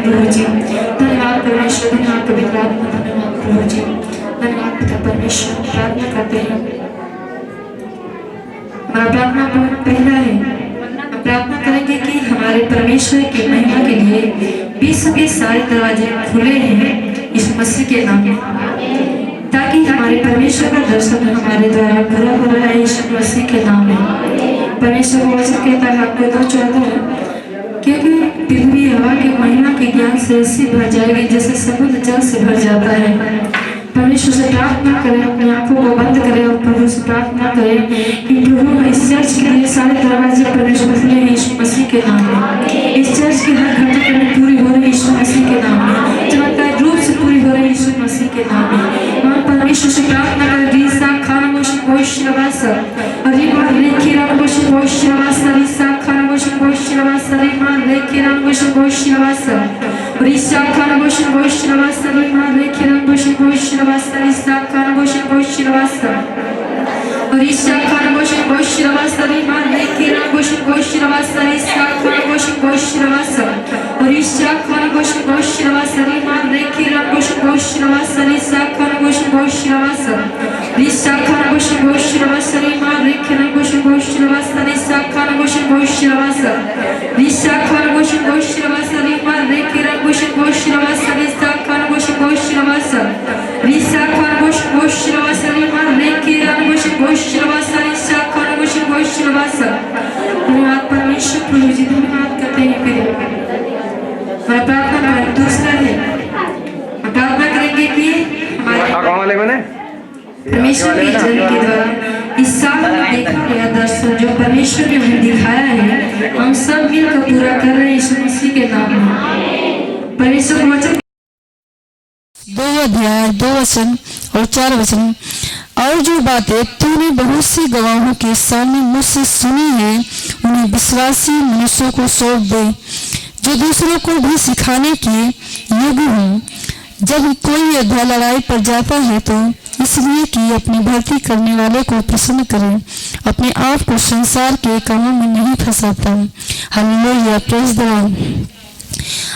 प्रभु जी। धन्यवाद परमेश्वर, धन्यवाद पवित्र आत्मा, धन्यवाद प्रभु जी, धन्यवाद पिता परमेश्वर। प्रार्थना करते हैं, हमारा प्रार्थना बहुत पहला है। हम प्रार्थना करेंगे कि हमारे परमेश्वर की महिमा के लिए विश्व के सारे दरवाजे खुले हैं इस मसीह के नाम में, ताकि हमारे परमेश्वर का दर्शन हमारे द्वारा पूरा हो रहा है इस मसीह के नाम में। परमेश्वर को वचन कहता है, आपको तो चाहता है क्योंकि पृथ्वी हवा की महिमा के ज्ञान से ऐसी भर जाएगी जैसे समुद्र जल से भर जाता है। परमेश्वर से प्रार्थना करें, अपनी आंखों को बंद करें और प्रभु से प्रार्थना करें कि प्रभु इस चर्च के लिए सारे दरवाजे परमेश्वर खुले हैं यीशु मसीह के नाम में। इस चर्च की हर घटना में पूरी हो रही यीशु मसीह के नाम में, चमत्कार रूप से पूरी हो रही यीशु मसीह के नाम में। वहाँ परमेश्वर से प्रार्थना करें, रीसा खाना मोशन भविष्यवास और रीमा लेखी राम मोशन भविष्यवास, रीसा खाना मोशन भविष्यवास, रीमा लेखी राम मोशन भविष्यवास, रीसा खाना मोशन भविष्यवास, रीमा लेखी राम मोशन भविष्यवास, रीसा खाना मोशन भविष्यवास, रीसा खाना मोशन भविष्यवास, रीमा लेखी राम मोशन भविष्यवास, रीसा खाना मोशन भविष्यवास, रीसा खाना मोशन भविष्यवास, रीमा लेखी राम मोशन भविष्यवास, रीसा खाना मोशन भविष्यवास, रीसा खाना मोशन भविष्यवास, रीमा लेखी राम मोशन भविष्यवास, रीसा खाना मोशन भविष्यवास, रीसा खाना मोशन भविष्यवास, रीमा लेखी राम मोशन भविष्यवास, रीसा खाना मोशन भविष्यवास, रीसा खाना मोशन भविष्यवास, रीमा लेखी राम मोशन भविष्यवास, रीसा खाना मोशन भविष्यवास। धन्यवाद परमेश्वर प्रभु जी, धन्यवाद करते हैं। फिर हमारा प्रार्थना दूसरा है, हम प्रार्थना करेंगे कि हमारे परमेश्वर के जन के द्वारा इस साल में देखा गया दर्शन जो परमेश्वर ने हमें दिखाया है, हम सब मिलकर पूरा कर रहे हैं यीशु मसीह के नाम में। परमेश्वर का वचन 2 अध्याय 2 वचन और 4 वचन। और जो बातें तूने बहुत से गवाहों के सामने मुझसे सुनी है, उन्हें विश्वासी मनुष्यों को सौंप दे, जो दूसरों को भी सिखाने के योग्य हो। जब कोई योद्धा लड़ाई पर जाता है तो इसलिए कि अपनी भर्ती करने वाले को प्रसन्न करे, अपने आप को संसार के कामों में नहीं फंसाता। Hallelujah, praise the Lord.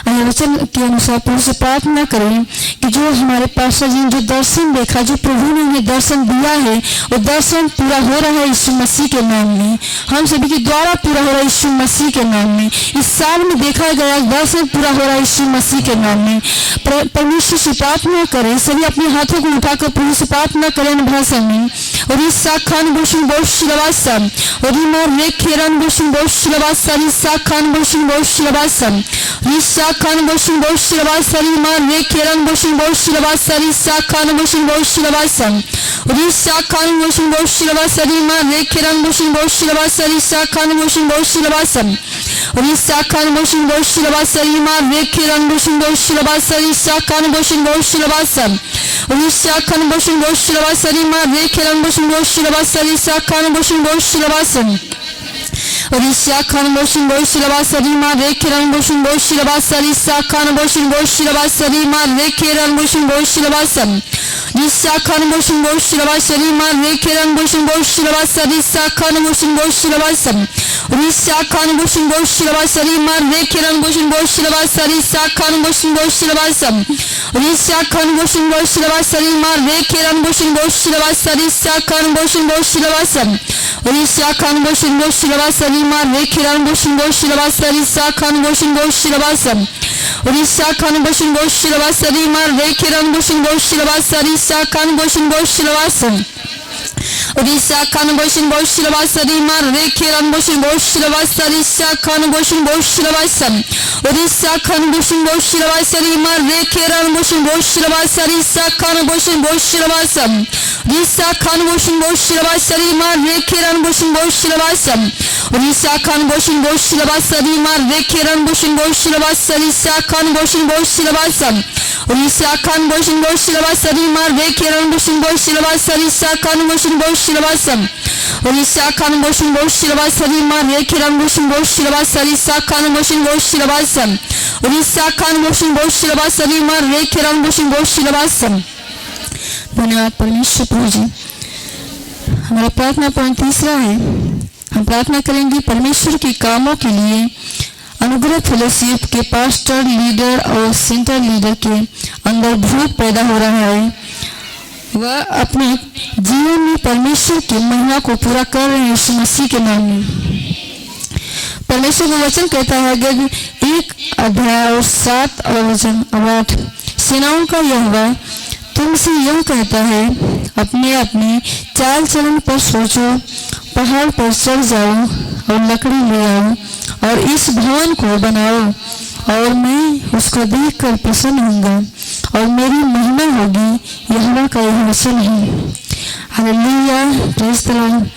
वचन के अनुसार प्रभु से प्रार्थना करें कि जो हमारे पास्टर जी ने जो दर्शन देखा, जो प्रभु ने उन्हें दर्शन दिया है, वो दर्शन पूरा हो रहा है यीशु मसीह के नाम में। हम सभी के द्वारा पूरा हो रहा है यीशु मसीह के नाम में। इस साल में देखा गया दर्शन पूरा हो रहा है यीशु मसीह के नाम में। परमेश्वर से प्रार्थना करें, सभी अपने हाथों को उठाकर प्रभु से प्रार्थना करें भाषा में। और इस साखान बोशन बोशलवासम और इमोर रेखेरन बोशन बोशलवासम, इस साखान बोशन बोशलवासम, इस साखान बोशन बोशलवासम, इमोर रेखेरन बोशन बोशलवासम, इस साखान बोशन बोशलवासम, और इस साखान बोशन बोशलवासम, इमोर रेखेरन बोशन बोशलवासम, इस साखान बोशन बोशलवासम, और इस साखान बोशन बोशलवासम, इमोर रेखेरन बोशन बोशलवासम, इस साखान बोशन बोशलवासम, और इस साखान बोशन बोशलवासम, इमोर रेखेरन बोशन बोशलवासम, इस साखान बोशन बोशलवासम, और इस साखान बोशन बोशलवासम, इमोर रेखेरन बोशन बोशलवासम, इस साखान बोशन बोशलवासम, इमोर रेखेरन बोशन बोशलवासम, इस साखान बोशन बोशलवासम, इमोर रेखेरन बोशन बोशलवासम, इस साखान बोशन बोशलवासम, और इस साखान बोशन बोशलवासम, इमोर रेखेरन बोशन बोशलवासम, इस साखान बोशन बोशलवासम, और इस साखान बोशन बोशलवासम, इमोर रेखेरन बोशन बोशलवासम, इस साखान बोशन बोशलवासम, और इस साखान बोशन बोशलवासम, इमोर रेखेरन बोशन बोशलवासम, इस साखान बोशन बोशलवासम, और इस साखान बोशन बोशलवासम, इमोर रेखेरन बोशन बोशलवासम, इस साखान बोशन बोशलवासम, और इस साखान बोशन बोशलवासम, इमोर रेखेरन बोशन बोशलवासम, इस साखान बोशन बोशलवासम, और इस साखान बोशन बोशलवासम, इमोर रेखेरन बोशन बोशलवासम, इस साखान बोशन बोशलवासम, इस साखान बोशन बोशलवासम, इमोर रेखेरन बोशन बोशलवासम, और इस साखान बोशन बोशलवासम, इमोर रेखेरन बोशन बोशलवासम, इस साखान बोशन बोशलवासम, और इस साखान बोशन बोशलवासम, इमोर रेखेरन बोशन बोशलवासम, इस साखान बोशन बोशलवासम, और इस साखान बोशन बोशलवासम, इमोर रेखेरन बोशन बोशलवासम, इस साखान बोशन बोशलवासम, और इस साखान बोशन बोशलवासम, इमोर रेखेरन बोशन बोशलवासम। धन्यवाद परमेश्वर प्रभु जी। हमारा प्रार्थना पॉइंट तीसरा है, हम प्रार्थना करेंगे परमेश्वर के कामों के लिए अनुग्रह फेलोशिप के पास्टर, लीडर और सेंटर लीडर के अंदर भूख पैदा हो रहा है। वह अपने जीवन में परमेश्वर की महिमा को पूरा कर रहे हैं यीशु मसीह के नाम में। परमेश्वर का वचन कहता है गद्य 1:7 सेनाओं का यहोवा तुमसे यह कहता है, अपने अपने चाल चलन पर सोचो, पहाड़ पर चढ़ जाओ और लकड़ी ले आओ और इस भवन को बनाओ, और मैं उसको देखकर प्रसन्न होऊंगा और मेरी महिमा होगी। यहोवा का यह वचन है। Hallelujah, praise the Lord.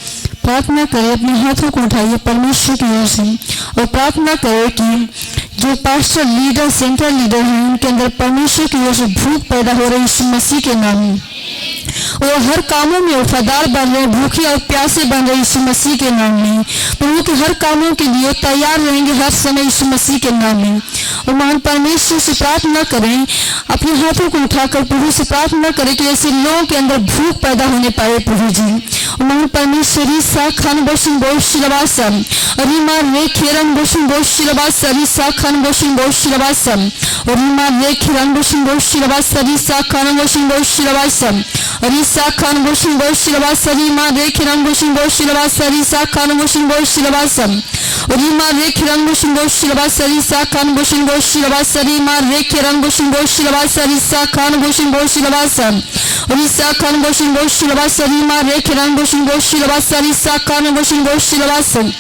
प्रार्थना करें, अपने हाथों को उठाइए परमेश्वर की ओर से और प्रार्थना करें कि जो पास्टर, लीडर, सेंटर लीडर हैं, उनके अंदर परमेश्वर की ओर से भूख पैदा हो रही है यीशु मसीह के नाम में। वो हर कामों में वफादार बन रहे, भूखे और प्यासे बन रहे यीशु मसीह के नाम में। प्रभु के हर कामों के लिए तैयार रहेंगे हर समय यीशु मसीह के नाम में। और महान परमेश्वर से प्रार्थना करें, अपने हाथों को उठाकर प्रभु से प्रार्थना करें कि ऐसे लोगों के अंदर भूख पैदा होने पाए प्रभु जी। और महान परमेश्वरी सा खान बोशिन बोशिलवासम रीमा रे खेरन बोशिन बोशिलवासरी सा खान बोशिन बोशिलवासम और रीमा रे खेरन बोशिन बोशिलवासरी सा खान बोशिन बोशिलवासम रीसा खान बोशिन बोशिलवासरी मा रे खेरन बोशिन बोशिलवासरी सा खान बोशिन बोशिलवासम रीमा रे खेरन बोशिन बोशिलवासरी सा खान बोशिन बोशिलवासरी मा रे खेरन बोशिन बोशिलवासरी सा खान बोशिन बोशिलवासम रीसा खान बोशिन बोशिलवासरी मा रे खेरन बोशिन बोशिलवासरी सा खान बोशिन बोशिलवासम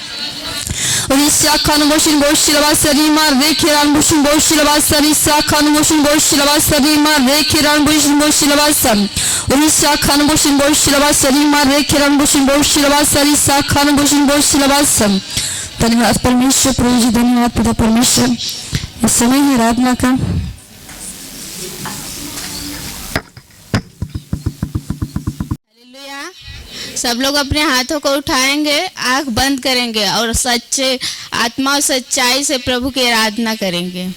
रीसा खान बोशिन बोशिलवासरी मा रे खेरन बोशिन बोशिलवासरी सा खान बोशिन बोशिलवासरी मा रे खेरन बोशिन बोशिलवासम रीसा खान बोशिन बोशिलवासरी मा रे खेरन बोशिन बोशिलवासरी सा खान बोशिन बोशिलवासम। धन्यवाद परमेश्वर, प्रभु जी धन्यवाद पिता परमेश्वर। इस समय है आराधना का। हालेलुया। सब लोग अपने हाथों को उठाएंगे, आंख बंद करेंगे और सच्चे आत्मा और सच्चाई से प्रभु की आराधना करेंगे।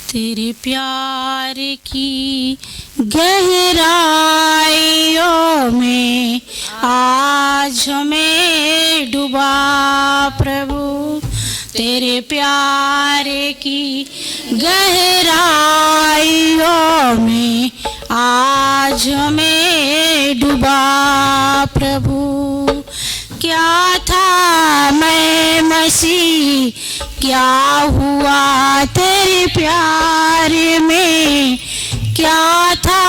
तेरे प्यार की गहराइयों में आज हमें डुबा प्रभु, तेरे प्यार की गहराइयों में आज हमें डुबा प्रभु। क्या था मैं मसीह, क्या हुआ तेरे प्यार में, क्या था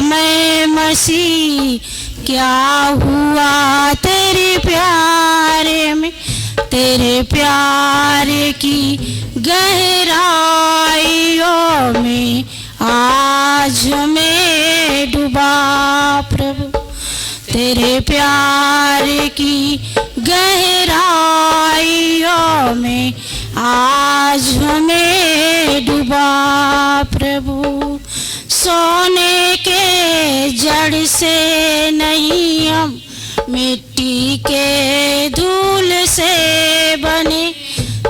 मैं मसीह, क्या हुआ तेरे प्यार में। तेरे प्यार की गहराइयों में आज हमें डुबा प्रभु, तेरे प्यार की गहराइयों में आज हमें डुबा प्रभु। सोने के जड़ से नहीं हम मिट्टी के धूल से बने,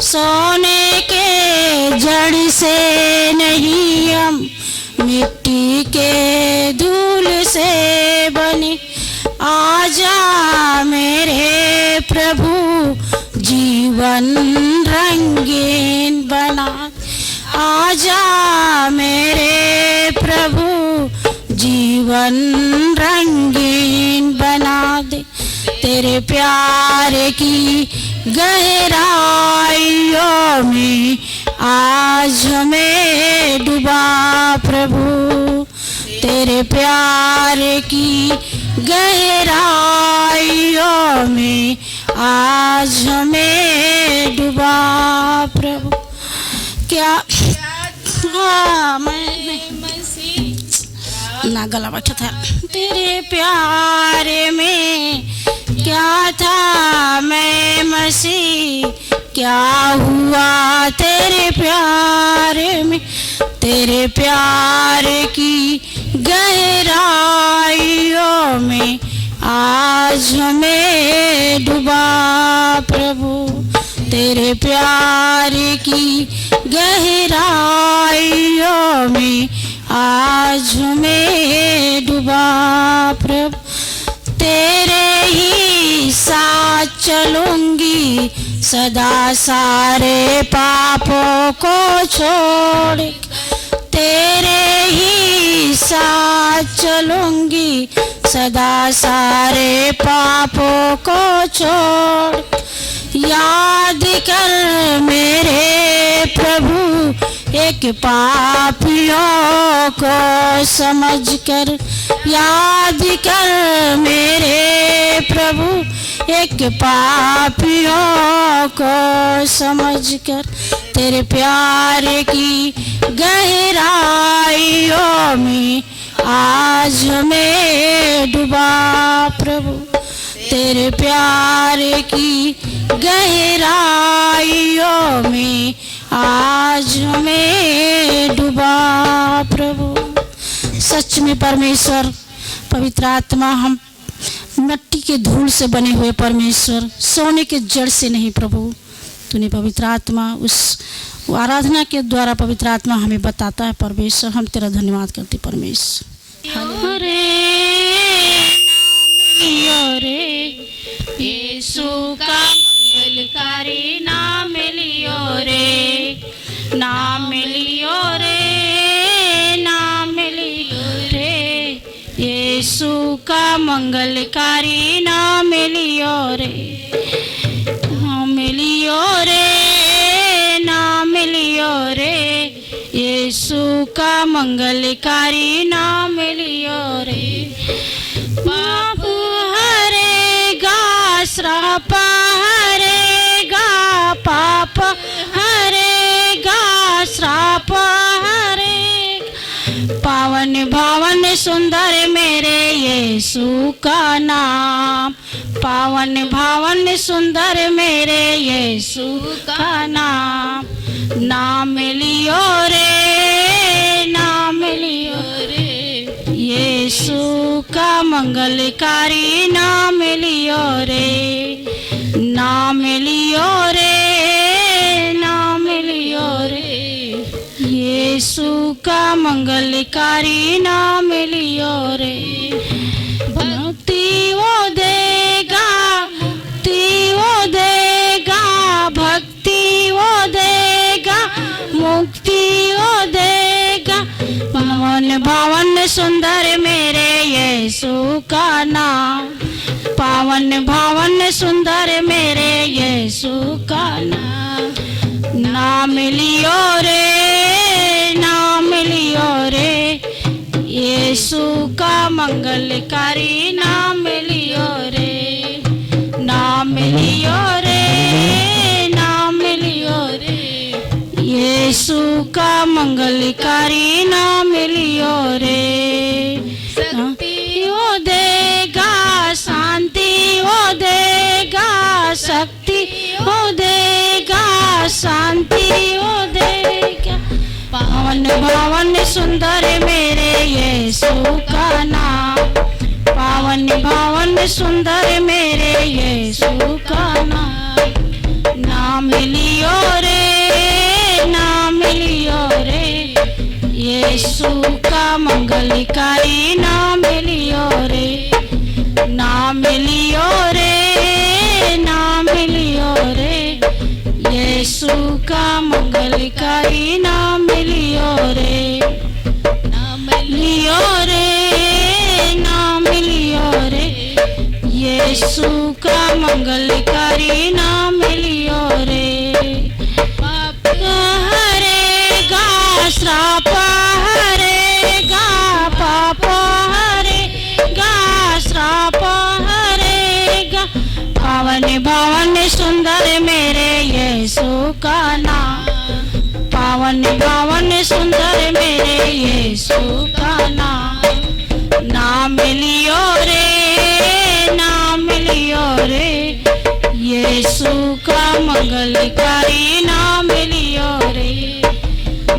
सोने के जड़ से नहीं हम मिट्टी के धूल से बने। आजा मेरे प्रभु जीवन रंगीन बना, आजा मेरे प्रभु जीवन रंगीन बना दे। तेरे प्यार की गहराइयों में आज हमें डुबा प्रभु, तेरे प्यार की गहराइयों में आज हमें डुबा प्रभु। क्या मैं ना गला बैठा था। तेरे प्यार में क्या था मैं मसीह, क्या हुआ तेरे प्यार में। तेरे प्यार की गहराइयों में आज हमें डुबा प्रभु, तेरे प्यार की गहराइयों में आज आज मैं डूबा प्रभु तेरे ही साथ चलूंगी सदा सारे पापों को छोड़ तेरे ही साथ चलूंगी सदा सारे पापों को छोड़ याद कर मेरे प्रभु एक पापियों को समझकर याद कर मेरे प्रभु एक पापियों को समझकर तेरे प्यार की गहराइयों में आज मैं डूबा प्रभु तेरे प्यार की गहराइयों में आज मैं डूबा प्रभु। सच में परमेश्वर पवित्र आत्मा हम मिट्टी के धूल से बने हुए परमेश्वर सोने के जड़ से नहीं प्रभु तूने पवित्र आत्मा उस आराधना के द्वारा पवित्र आत्मा हमें बताता है परमेश्वर हम तेरा धन्यवाद करते परमेश्वर। यीशु का मंगलकारी नाम लियो रे नाम लियो रे नाम लियो रे यीशु का मंगलकारी नाम लियो रे नाम लियो रे नाम लियो रे यीशु का मंगलकारी नाम लियो रे पाप हरेगा श्राप हरेगा पाप हरेगा श्राप हरेगा पावन भावन सुंदर मेरे यीशु का नाम पावन भावन सुंदर मेरे यीशु का नाम नाम लियो रे नाम लियो रे यीशु का मंगलकारी नाम लियो रे नाम लियो रे नाम लियो रे यीशु का मंगलकारी नाम लियो रे भक्ति वो देगा मुक्ति वो देगा भक्ति वो देगा मुक्ति वो देगा पावन भावन सुंदर मेरे यीशु का नाम पावन भावन सुंदर मेरे यीशु का नाम लियो रे नाम लियो रे यीशु का मंगलकारी नाम लियो रे नाम लियो रे नाम लियो रे यीशु का मंगलकारी नाम लियो रे शक्ति वो देगा शांति वो देगा शक्ति वो देगा शांति वो देगा पावन भावन सुंदर मेरे यीशु का नाम पावन भावन सुंदर मेरे यीशु का नाम लियो रे नाम लियो रे यीशु का मंगलकारी नाम लियो रे नाम लियो रे नाम लियो रे यीशु का मंगलकारी नाम लियो रे नाम लियो रे नाम लियो रे यीशु का मंगलकारी नाम लियो रे पाप हरेगा श्राप हरेगा पाप हरेगा श्राप हरेगा पावन भावन सुंदर मेरे यीशु का नाम पावन भावन सुंदर मेरे यीशु का नाम लियो रे नाम लियो रे यीशु का मंगलकारी नाम लियो रे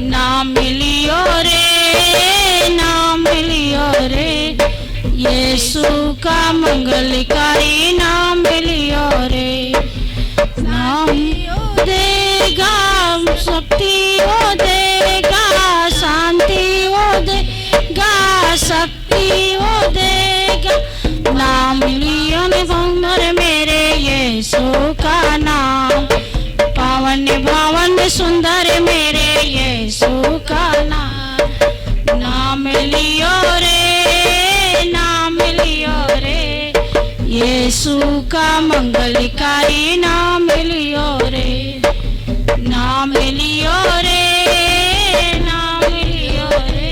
नाम लियो रे नाम लियो रे यीशु का मंगलकारी नाम लियो रे नाम देगा शक्ति वो देगा शांति वो देगा सुंदर मेरे यीशु का नाम लियो रे, नाम लियो रे, यीशु का मंगलकारी नाम लियो रे, नाम लियो रे, नाम लियो रे,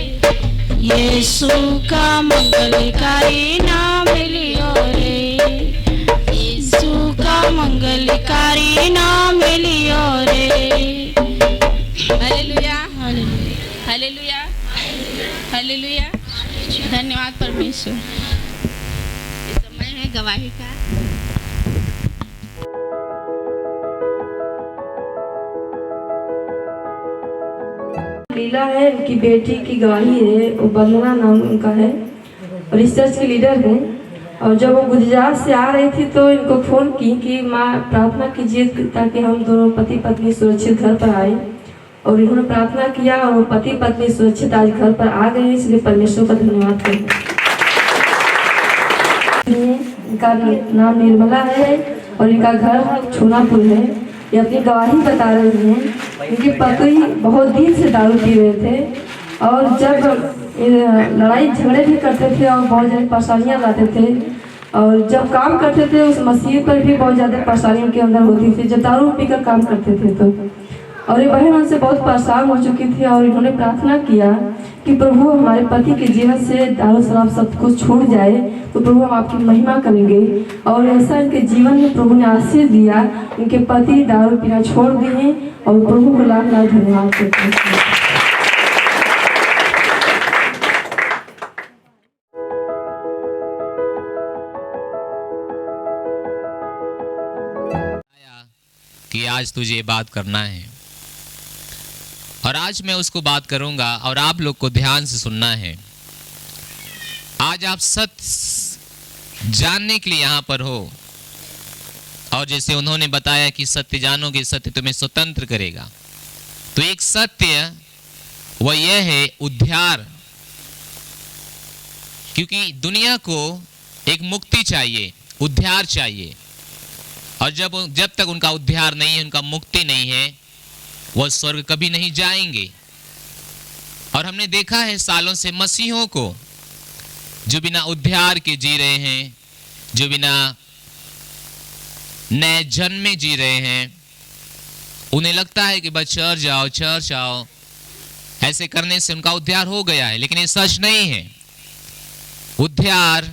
यीशु का मंगलकारी नाम लियो रे, यीशु का मंगलकारी नाम लियो रे। Hallelujah, hallelujah, hallelujah, hallelujah. धन्यवाद परमेश्वर। ये समय है गवाही का। लीला है, उनकी बेटी की गवाही है, वो वंदना नाम उनका है और इस चर्च के लीडर हैं। और जब वो गुजरात से आ रही थी तो इनको फ़ोन की कि माँ प्रार्थना कीजिए ताकि हम दोनों पति पत्नी सुरक्षित घर पर आए। और इन्होंने प्रार्थना किया और वो पति पत्नी सुरक्षित आज घर पर आ गए हैं, इसलिए परमेश्वर का धन्यवाद करें। इनका नाम निर्मला है और इनका घर छोनापुर है। ये अपनी गवाही बता रही हैं। इनके पति बहुत दिन से दारू पी रहे थे और जब लड़ाई झगड़े भी करते थे और बहुत ज़्यादा परेशानियाँ लाते थे और जब काम करते थे उस मसीह पर भी बहुत ज़्यादा परेशानियों के अंदर होती थी जब दारू पीकर काम करते थे तो। और ये बहन उनसे बहुत परेशान हो चुकी थी और इन्होंने प्रार्थना किया कि प्रभु हमारे पति के जीवन से दारू शराब सब कुछ छूट जाए तो प्रभु हम आपकी महिमा करेंगे। और ऐसा इनके जीवन में प्रभु ने आशीष दिया। इनके पति दारू पीना छोड़ दिए और प्रभु को लाख लाख धन्यवाद करते हैं। कि आज तुझे बात करना है और आज मैं उसको बात करूंगा और आप लोग को ध्यान से सुनना है। आज आप सत्य जानने के लिए यहां पर हो और जैसे उन्होंने बताया कि सत्य जानोगे, सत्य तुम्हें स्वतंत्र करेगा। तो एक सत्य वह यह है उद्धार, क्योंकि दुनिया को एक मुक्ति चाहिए, उद्धार चाहिए। और जब तक उनका उद्धार नहीं है, उनका मुक्ति नहीं है, वह स्वर्ग कभी नहीं जाएंगे। और हमने देखा है सालों से मसीहों को जो बिना उद्धार के जी रहे हैं, जो बिना नए जन्म में जी रहे हैं, उन्हें लगता है कि बस चर्च आओ, ऐसे करने से उनका उद्धार हो गया है। लेकिन ये सच नहीं है। उद्धार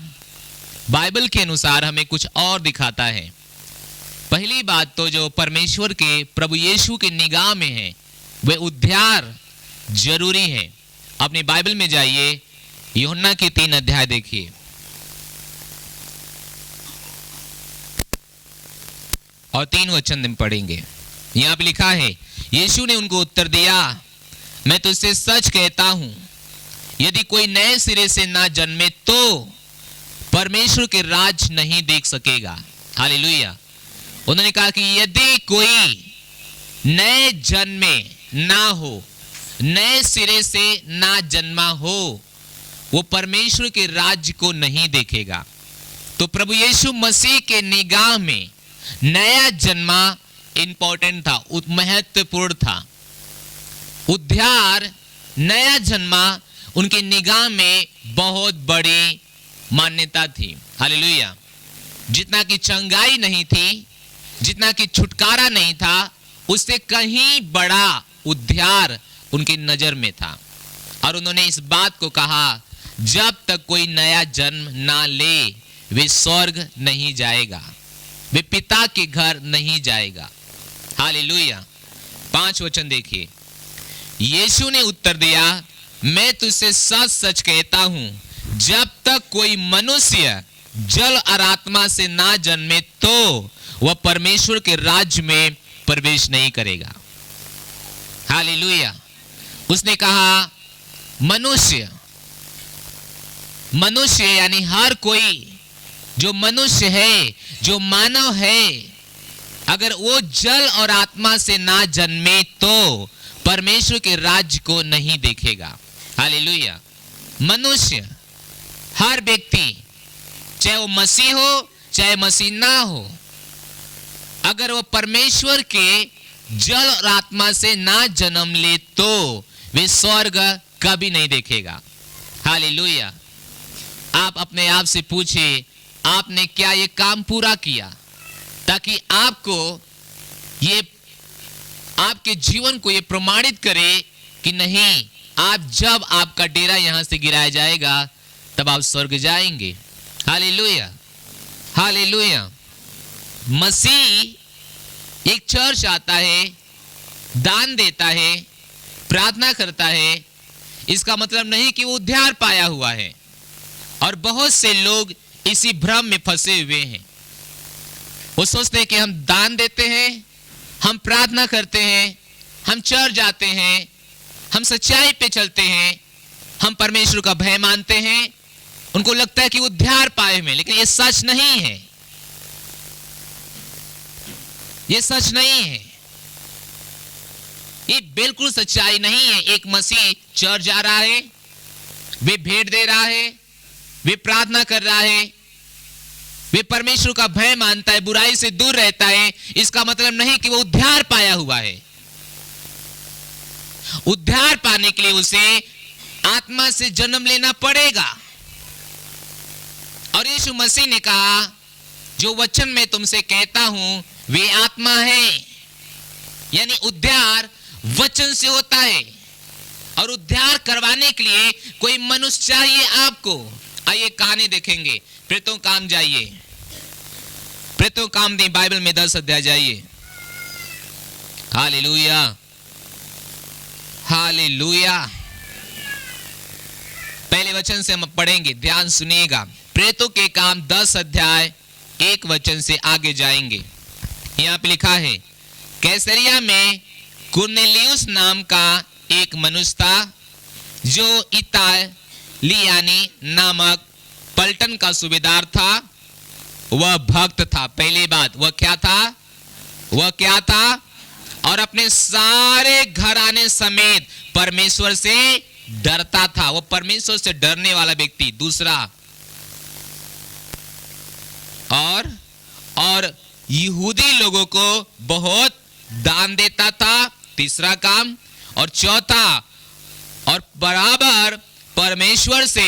बाइबल के अनुसार हमें कुछ और दिखाता है। पहली बात तो जो परमेश्वर के प्रभु यीशु के निगाह में है वह उद्धार जरूरी है। अपनी बाइबल में जाइए, यूहन्ना के 3 अध्याय देखिए। और 3 वचन में पढ़ेंगे। यहां पे लिखा है, यीशु ने उनको उत्तर दिया, मैं तुझसे सच कहता हूं, यदि कोई नए सिरे से ना जन्मे तो परमेश्वर के राज नहीं देख सकेगा। हालेलुया। उन्होंने कहा कि यदि कोई नए जन्मे ना हो, नए सिरे से ना जन्मा हो, वो परमेश्वर के राज्य को नहीं देखेगा। तो प्रभु यीशु मसीह के निगाह में नया जन्मा इंपॉर्टेंट था, महत्वपूर्ण था। उद्धार, नया जन्मा उनकी निगाह में बहुत बड़ी मान्यता थी। हालेलुया। जितना कि चंगाई नहीं थी, जितना कि छुटकारा नहीं था, उससे कहीं बड़ा उद्धार उनकी नजर में था। और उन्होंने इस बात को कहा, जब तक कोई नया जन्म ना ले वे स्वर्ग नहीं जाएगा, वे पिता के घर नहीं जाएगा। हालेलुया। 5 वचन देखिए। यीशु ने उत्तर दिया, मैं तुझसे सच सच कहता हूं, जब तक कोई मनुष्य जल और आत्मा से ना जन्मे तो वह परमेश्वर के राज्य में प्रवेश नहीं करेगा। हालेलुया। उसने कहा मनुष्य यानी हर कोई जो मनुष्य है, जो मानव है, अगर वो जल और आत्मा से ना जन्मे तो परमेश्वर के राज्य को नहीं देखेगा। हालेलुया। मनुष्य, हर व्यक्ति, चाहे वो मसीह हो चाहे मसीह ना हो, अगर वो परमेश्वर के जल और आत्मा से ना जन्म ले तो वे स्वर्ग कभी नहीं देखेगा। हालेलुया। आप अपने आप से पूछिए, आपने क्या ये काम पूरा किया ताकि आपको ये आपके जीवन को ये प्रमाणित करे कि नहीं, आप जब आपका डेरा यहां से गिराया जाएगा तब आप स्वर्ग जाएंगे। Hallelujah, hallelujah. मसीह एक चर्च आता है, दान देता है, प्रार्थना करता है, इसका मतलब नहीं कि वो उद्धार पाया हुआ है। और बहुत से लोग इसी भ्रम में फंसे हुए हैं। वो सोचते हैं कि हम दान देते हैं, हम प्रार्थना करते हैं, हम चर्च जाते हैं, हम सच्चाई पे चलते हैं, हम परमेश्वर का भय मानते हैं, उनको लगता है कि उद्धार पाए हुए, लेकिन ये सच नहीं है। ये सच नहीं है, ये बिल्कुल सच्चाई नहीं है। एक मसीह चर्च जा रहा है, वे भेंट दे रहा है, वे प्रार्थना कर रहा है, वे परमेश्वर का भय मानता है, बुराई से दूर रहता है, इसका मतलब नहीं कि वो उद्धार पाया हुआ है। उद्धार पाने के लिए उसे आत्मा से जन्म लेना पड़ेगा। और यीशु मसीह ने कहा, जो वचन मैं तुमसे कहता हूं वे आत्मा है। यानी उद्धार वचन से होता है, और उद्धार करवाने के लिए कोई मनुष्य चाहिए आपको। आइए कहानी देखेंगे। प्रेतों काम जाइए, प्रेतों काम दी बाइबल में 10 अध्याय जाइए। Hallelujah, hallelujah. पहले वचन से हम पढ़ेंगे, ध्यान सुनिएगा। प्रेतों के काम 10 अध्याय 1 वचन से आगे जाएंगे। यहां पे लिखा है, कैसरिया में कुरनेलियुस नाम का एक मनुष्य था, जो इतालियानी नामक पलटन का सूबेदार था। वह भक्त था। पहली बात, वह क्या था? वह क्या था? और अपने सारे घराने समेत परमेश्वर से डरता था। वह परमेश्वर से डरने वाला व्यक्ति। दूसरा, और यहूदी लोगों को बहुत दान देता था। तीसरा काम। और चौथा, और बराबर परमेश्वर से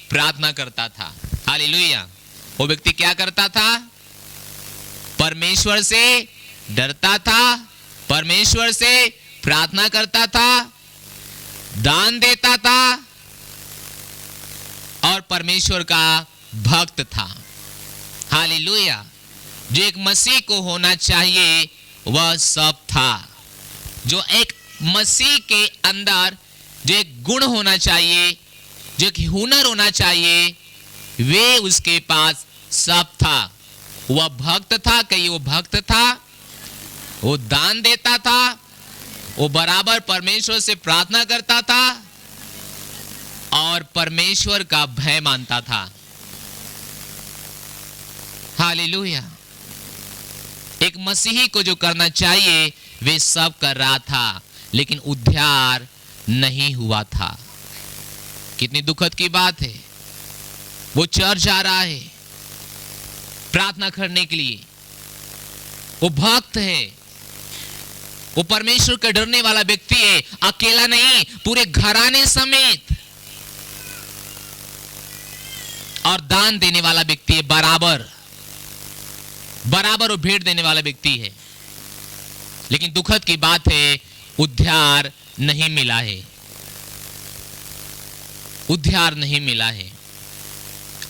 प्रार्थना करता था। हालेलुया। वो व्यक्ति क्या करता था? परमेश्वर से डरता था, परमेश्वर से प्रार्थना करता था, दान देता था और परमेश्वर का भक्त था। हालेलुया। जो एक मसीह को होना चाहिए वह सब था। जो एक मसीह के अंदर जो एक गुण होना चाहिए, जो एक हुनर होना चाहिए, वे उसके पास सब था। वह भक्त था। कहीं वो भक्त था, वो दान देता था, वो बराबर परमेश्वर से प्रार्थना करता था और परमेश्वर का भय मानता था। हालेलुया। एक मसीही को जो करना चाहिए वे सब कर रहा था, लेकिन उद्धार नहीं हुआ था। कितनी दुखद की बात है। वो चर्च जा रहा है प्रार्थना करने के लिए, वो भक्त है, वो परमेश्वर का डरने वाला व्यक्ति है, अकेला नहीं, पूरे घराने समेत, और दान देने वाला व्यक्ति है। बराबर वो भेंट देने वाला व्यक्ति है। लेकिन दुखद की बात है, उद्धार नहीं मिला है। उद्धार नहीं मिला है।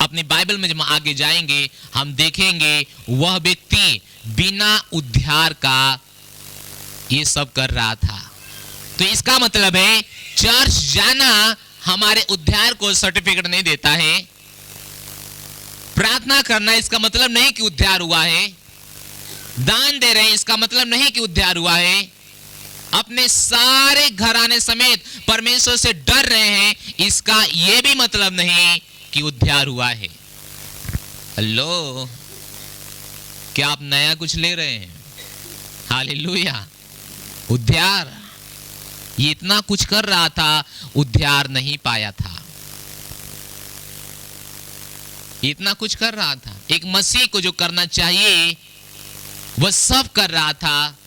अपने बाइबल में जब आगे जाएंगे हम देखेंगे वह व्यक्ति बिना उद्धार का ये सब कर रहा था। तो इसका मतलब है चर्च जाना हमारे उद्धार को सर्टिफिकेट नहीं देता है। प्रार्थना करना इसका मतलब नहीं कि उद्धार हुआ है। दान दे रहे हैं इसका मतलब नहीं कि उद्धार हुआ है। अपने सारे घराने समेत परमेश्वर से डर रहे हैं, इसका यह भी मतलब नहीं कि उद्धार हुआ है। हेलो, क्या आप नया कुछ ले रहे हैं? हालेलुया। उद्धार, ये इतना कुछ कर रहा था, उद्धार नहीं पाया था। इतना कुछ कर रहा था। एक मसीह को जो करना चाहिए वह सब कर रहा था,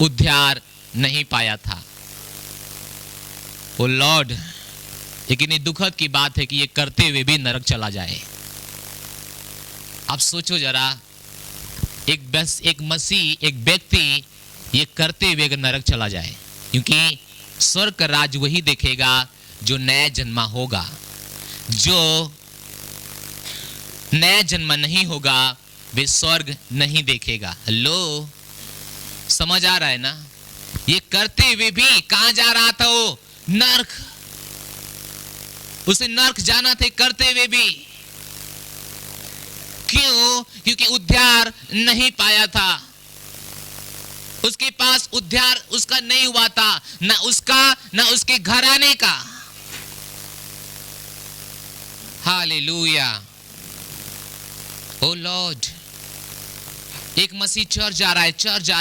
उद्धार नहीं पाया था। ओ लॉर्ड, लेकिन ये दुखद की बात है कि ये करते हुए भी नरक चला जाए। आप सोचो जरा, एक मसीह, एक व्यक्ति ये करते हुए अगर नरक चला जाए, क्योंकि स्वर्ग का राज वही देखेगा जो नया जन्मा होगा। जो नया जन्म नहीं होगा वे स्वर्ग नहीं देखेगा। हेलो, समझ आ रहा है ना? ये करते हुए भी कहां जा रहा था वो? नरक। उसे नरक जाना थे करते हुए भी। क्यों? क्योंकि उद्धार नहीं पाया था। उसके पास उद्धार उसका नहीं हुआ था, ना उसका ना उसके घराने का। हालेलुया। ओ लॉर्ड, एक मसीह चर्च जा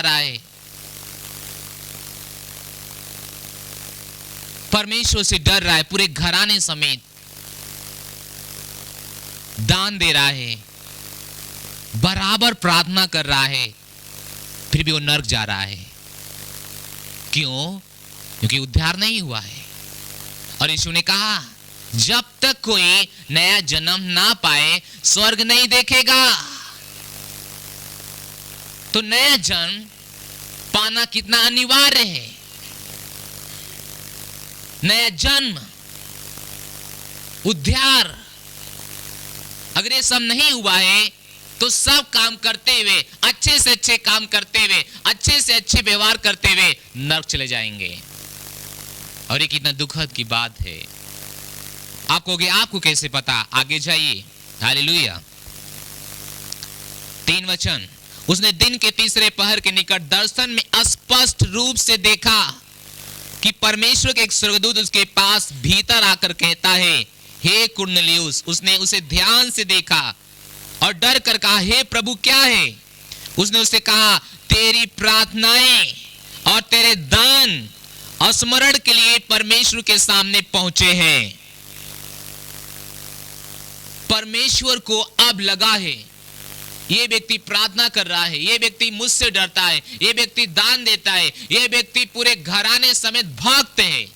रहा है, परमेश्वर से डर रहा है, पूरे घराने समेत दान दे रहा है, बराबर प्रार्थना कर रहा है, फिर भी वो नरक जा रहा है। क्यों? क्योंकि उद्धार नहीं हुआ है। और यीशु ने कहा, जब तक कोई नया जन्म ना पाए स्वर्ग नहीं देखेगा। तो नया जन्म पाना कितना अनिवार्य है। नया जन्म, उद्धार, अगर ये सब नहीं हुआ है तो सब काम करते हुए, अच्छे से अच्छे काम करते हुए, अच्छे से अच्छे व्यवहार करते हुए नरक चले जाएंगे। और ये कितना दुखद की बात है। आपको कैसे पता? आगे जाइए। हालेलुया। 3 वचन, उसने दिन के तीसरे पहर के निकट दर्शन में स्पष्ट रूप से देखा कि परमेश्वर के एक स्वर्गदूत उसके पास भीतर आकर कहता है, हे कुरनेलियुस। उसने उसे ध्यान से देखा और डर कर कहा, हे प्रभु, क्या है? उसने उससे कहा, तेरी प्रार्थनाएं और तेरे दान स्मरण के लिए परमेश्वर के सामने पहुंचे हैं। परमेश्वर को अब लगा है, ये व्यक्ति प्रार्थना कर रहा है, ये व्यक्ति मुझसे डरता है, ये व्यक्ति दान देता है, ये व्यक्ति पूरे घराने समेत भागते हैं,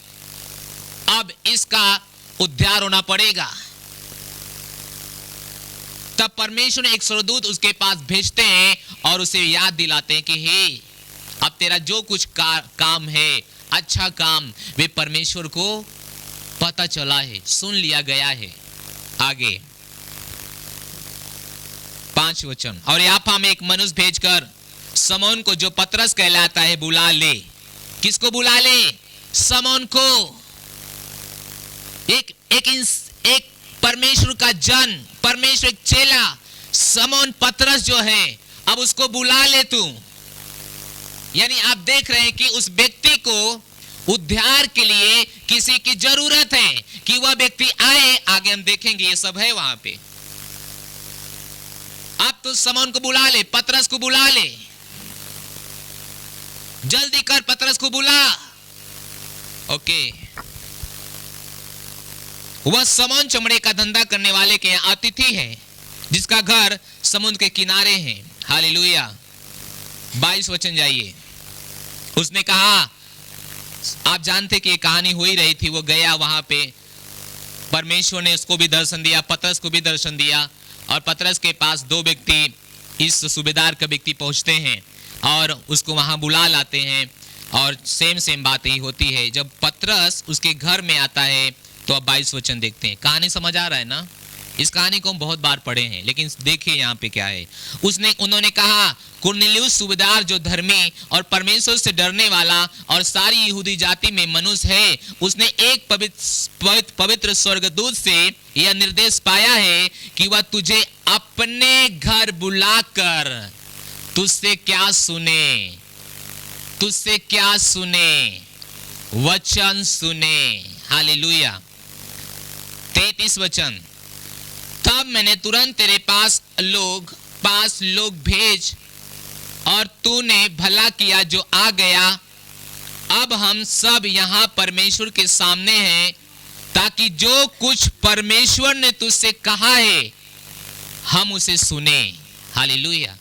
अब इसका उद्धार होना पड़ेगा। तब परमेश्वर ने एक स्वर्गदूत उसके पास भेजते हैं और उसे याद दिलाते हैं कि हे, अब तेरा जो कुछ काम है, अच्छा काम, वे परमेश्वर को पता चला है, सुन लिया गया है। आगे 5 वचन, और याफा में एक मनुष्य भेजकर समौन को, जो पतरस कहलाता है, बुला ले। किसको बुला ले? समौन को। एक परमेश्वर का जन, परमेश्वर एक चेला समौन पतरस जो है, अब उसको बुला ले तू। यानी आप देख रहे हैं कि उस व्यक्ति को उद्धार के लिए किसी की जरूरत है कि वह व्यक्ति आए। आगे हम देखेंगे ये सब है वहां पे। आप तो समौन को बुला ले, पतरस को बुला ले, जल्दी कर, पतरस को बुला। ओके। वह समौन चमड़े का धंधा करने वाले के यहाँ अतिथि है, जिसका घर समुद्र के किनारे है। हालेलुया। 22 वचन जाइए। उसने कहा, आप जानते कि ये कहानी हो ही रही थी। वो गया वहां पे, परमेश्वर ने उसको भी दर्शन दिया, पतरस को भी दर्शन दिया, और पतरस के पास 2 व्यक्ति, इस सूबेदार का व्यक्ति पहुंचते हैं और उसको वहां बुला लाते हैं। और सेम बात ही होती है। जब पतरस उसके घर में आता है तो अब 22 वचन देखते हैं। कहानी समझ आ रहा है ना? इस कहानी को हम बहुत बार पढ़े हैं, लेकिन देखिए यहाँ पे क्या है। उन्होंने कहा, कुरनेलियुस सूबेदार, जो धर्मी और परमेश्वर से डरने वाला और सारी यहूदी जाति में मनुष्य है, उसने एक पवित्र स्वर्गदूत से यह निर्देश पाया है कि वह तुझे अपने घर बुलाकर तुझसे क्या सुने, वचन सुने। हालेलुया। 33 वचन, तब मैंने तुरंत तेरे पास लोग भेज, और तूने भला किया जो आ गया। अब हम सब यहाँ परमेश्वर के सामने हैं, ताकि जो कुछ परमेश्वर ने तुझसे कहा है हम उसे सुने। हालेलुया।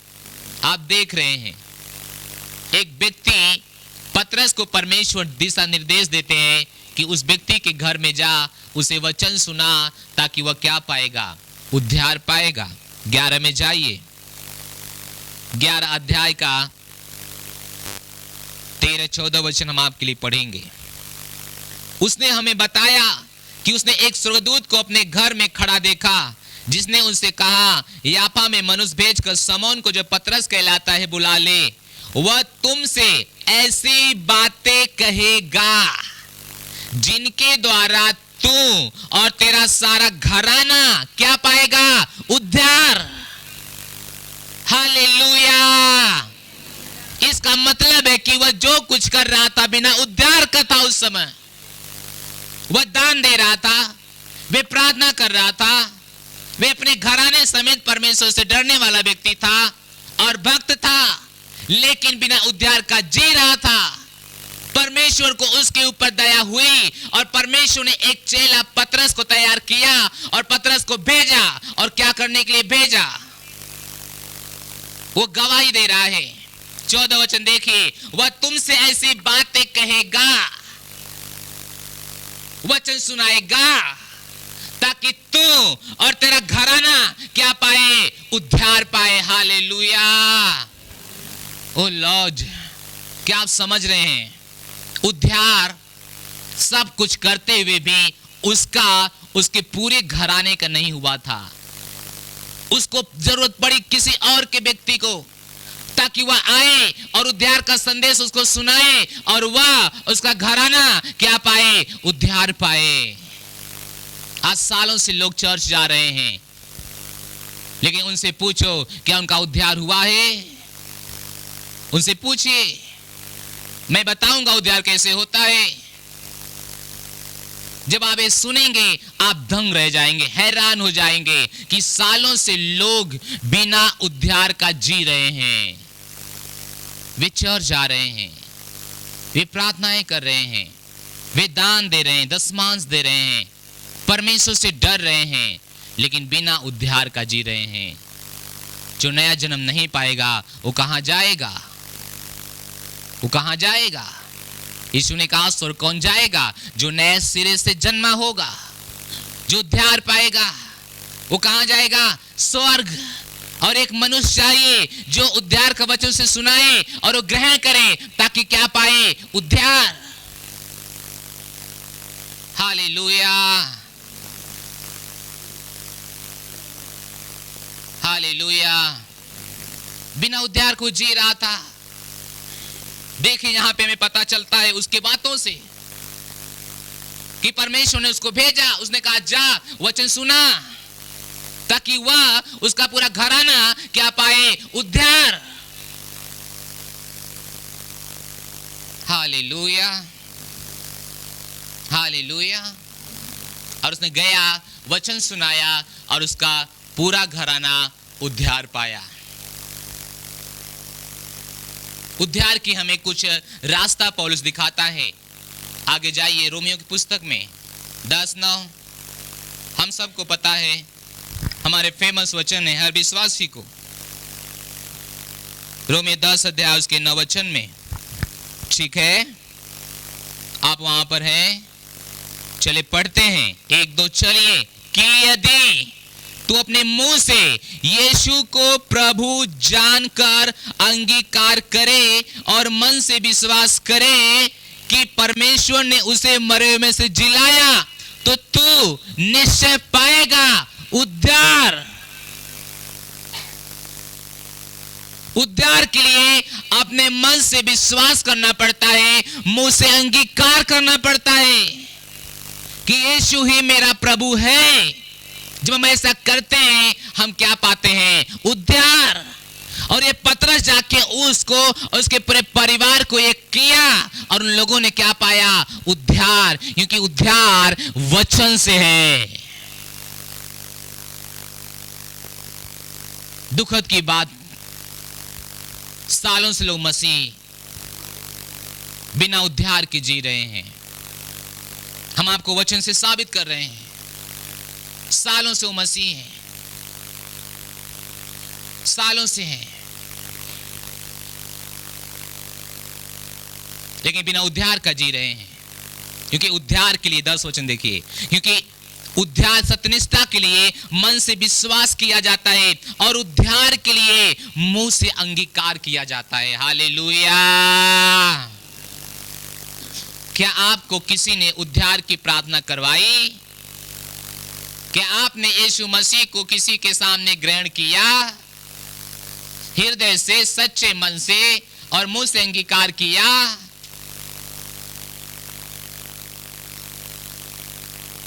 आप देख रहे हैं एक व्यक्ति पतरस को परमेश्वर दिशा निर्देश देते हैं कि उस व्यक्ति के घर में जा, उसे वचन सुना, ताकि वह क्या पाएगा? उद्धार पाएगा। 11 में जाइए, 11 अध्याय का 13-14 वचन हम आपके लिए पढ़ेंगे। उसने हमें बताया कि उसने एक स्वर्गदूत को अपने घर में खड़ा देखा, जिसने उनसे कहा, याफा में मनुष्य भेजकर शमौन को, जो पतरस कहलाता है, बुला ले। वह तुमसे ऐसी बातें कहेगा जिनके द्वारा तू और तेरा सारा घराना क्या पाएगा? उद्धार। हालेलुया। इसका मतलब है कि वह जो कुछ कर रहा था बिना उद्धार का था। उस समय वह दान दे रहा था, वे प्रार्थना कर रहा था, वे अपने घराने समेत परमेश्वर से डरने वाला व्यक्ति था और भक्त था, लेकिन बिना उद्धार का जी रहा था। परमेश्वर को उसके ऊपर दया हुई और परमेश्वर ने एक चेला पतरस को तैयार किया और पतरस को भेजा। और क्या करने के लिए भेजा? वो गवाही दे रहा है। 14 वचन देखिए, वह तुमसे ऐसी बातें कहेगा, वचन सुनाएगा, ताकि तू और तेरा घराना क्या पाए? उद्धार पाए। हालेलुया। ओ लॉर्ड, क्या आप समझ रहे हैं? उद्धार सब कुछ करते हुए भी उसके पूरे घराने का नहीं हुआ था। उसको जरूरत पड़ी किसी और के व्यक्ति को, ताकि वह आए और उद्धार का संदेश उसको सुनाए और वह उसका घराना क्या पाए? उद्धार पाए। आज सालों से लोग चर्च जा रहे हैं, लेकिन उनसे पूछो क्या उनका उद्धार हुआ है? उनसे पूछिए, मैं बताऊंगा उद्धार कैसे होता है। जब आप ये सुनेंगे आप दंग रह जाएंगे, हैरान हो जाएंगे कि सालों से लोग बिना उद्धार का जी रहे हैं। वे चर्च जा रहे हैं, वे प्रार्थनाएं कर रहे हैं, वे दान दे रहे हैं, दशमांश दे रहे हैं, परमेश्वर से डर रहे हैं, लेकिन बिना उद्धार का जी रहे हैं। जो नया जन्म नहीं पाएगा वो कहां जाएगा? वो कहां जाएगा? यीशु ने कहा, स्वर्ग कौन जाएगा? जो नए सिरे से जन्मा होगा, जो उद्धार पाएगा, वो कहां जाएगा? स्वर्ग। और एक मनुष्य चाहिए जो उद्धार का वचन से सुनाए और वो ग्रहण करे, ताकि क्या पाए? उद्धार। Hallelujah, hallelujah. बिना उद्धार को जी रहा था। देखिए यहां पे हमें पता चलता है उसके बातों से कि परमेश्वर ने उसको भेजा। उसने कहा जा वचन सुना, ताकि वह उसका पूरा घराना क्या पाए? उद्धार। Hallelujah, hallelujah. और उसने गया, वचन सुनाया और उसका पूरा घराना उद्धार पाया। उद्धार की हमें कुछ रास्ता पौलुस दिखाता है। आगे जाइए, रोमियो की पुस्तक में 10:9। हम सबको पता है, हमारे फेमस वचन है हर विश्वासी को। रोमियो 10 अध्याय उसके 9 वचन में। ठीक है, आप वहां पर हैं? चले पढ़ते हैं, 1-2 चलिए। कि यदि तू अपने मुंह से यीशु को प्रभु जानकर अंगीकार करे और मन से विश्वास करे कि परमेश्वर ने उसे मरे हुए में से जिलाया, तो तू निश्चय पाएगा उद्धार। उद्धार के लिए अपने मन से विश्वास करना पड़ता है, मुंह से अंगीकार करना पड़ता है कि यीशु ही मेरा प्रभु है। जब हम ऐसा करते हैं हम क्या पाते हैं? उद्धार। और ये पतरस जाके उसको उसके पूरे परिवार को ये किया और उन लोगों ने क्या पाया? उद्धार। क्योंकि उद्धार वचन से है। दुखद की बात, सालों से लोग मसीह बिना उद्धार के जी रहे हैं। हम आपको वचन से साबित कर रहे हैं, सालों से वो मसीह हैं, सालों से हैं, लेकिन बिना उद्धार का जी रहे हैं। क्योंकि उद्धार के लिए 10 वचन देखिए, क्योंकि उद्धार सत्यनिष्ठा के लिए मन से विश्वास किया जाता है और उद्धार के लिए मुंह से अंगीकार किया जाता है। हालेलुया। क्या आपको किसी ने उद्धार की प्रार्थना करवाई? क्या आपने यीशु मसीह को किसी के सामने ग्रहण किया? हृदय से, सच्चे मन से और मुंह से अंगीकार किया?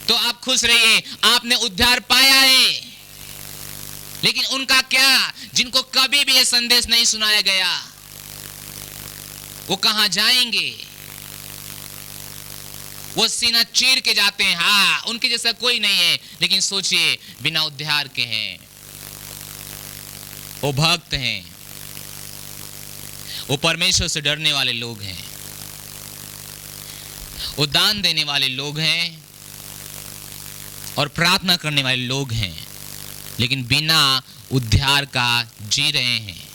तो आप खुश रहिए, आपने उद्धार पाया है। लेकिन उनका क्या, जिनको कभी भी यह संदेश नहीं सुनाया गया, वो कहां जाएंगे? वो सीना चीर के जाते हैं। हाँ, उनके जैसा कोई नहीं है, लेकिन सोचिए बिना उद्धार के हैं। वो भक्त हैं, वो परमेश्वर से डरने वाले लोग हैं, वो दान देने वाले लोग हैं और प्रार्थना करने वाले लोग हैं, लेकिन बिना उद्धार का जी रहे हैं।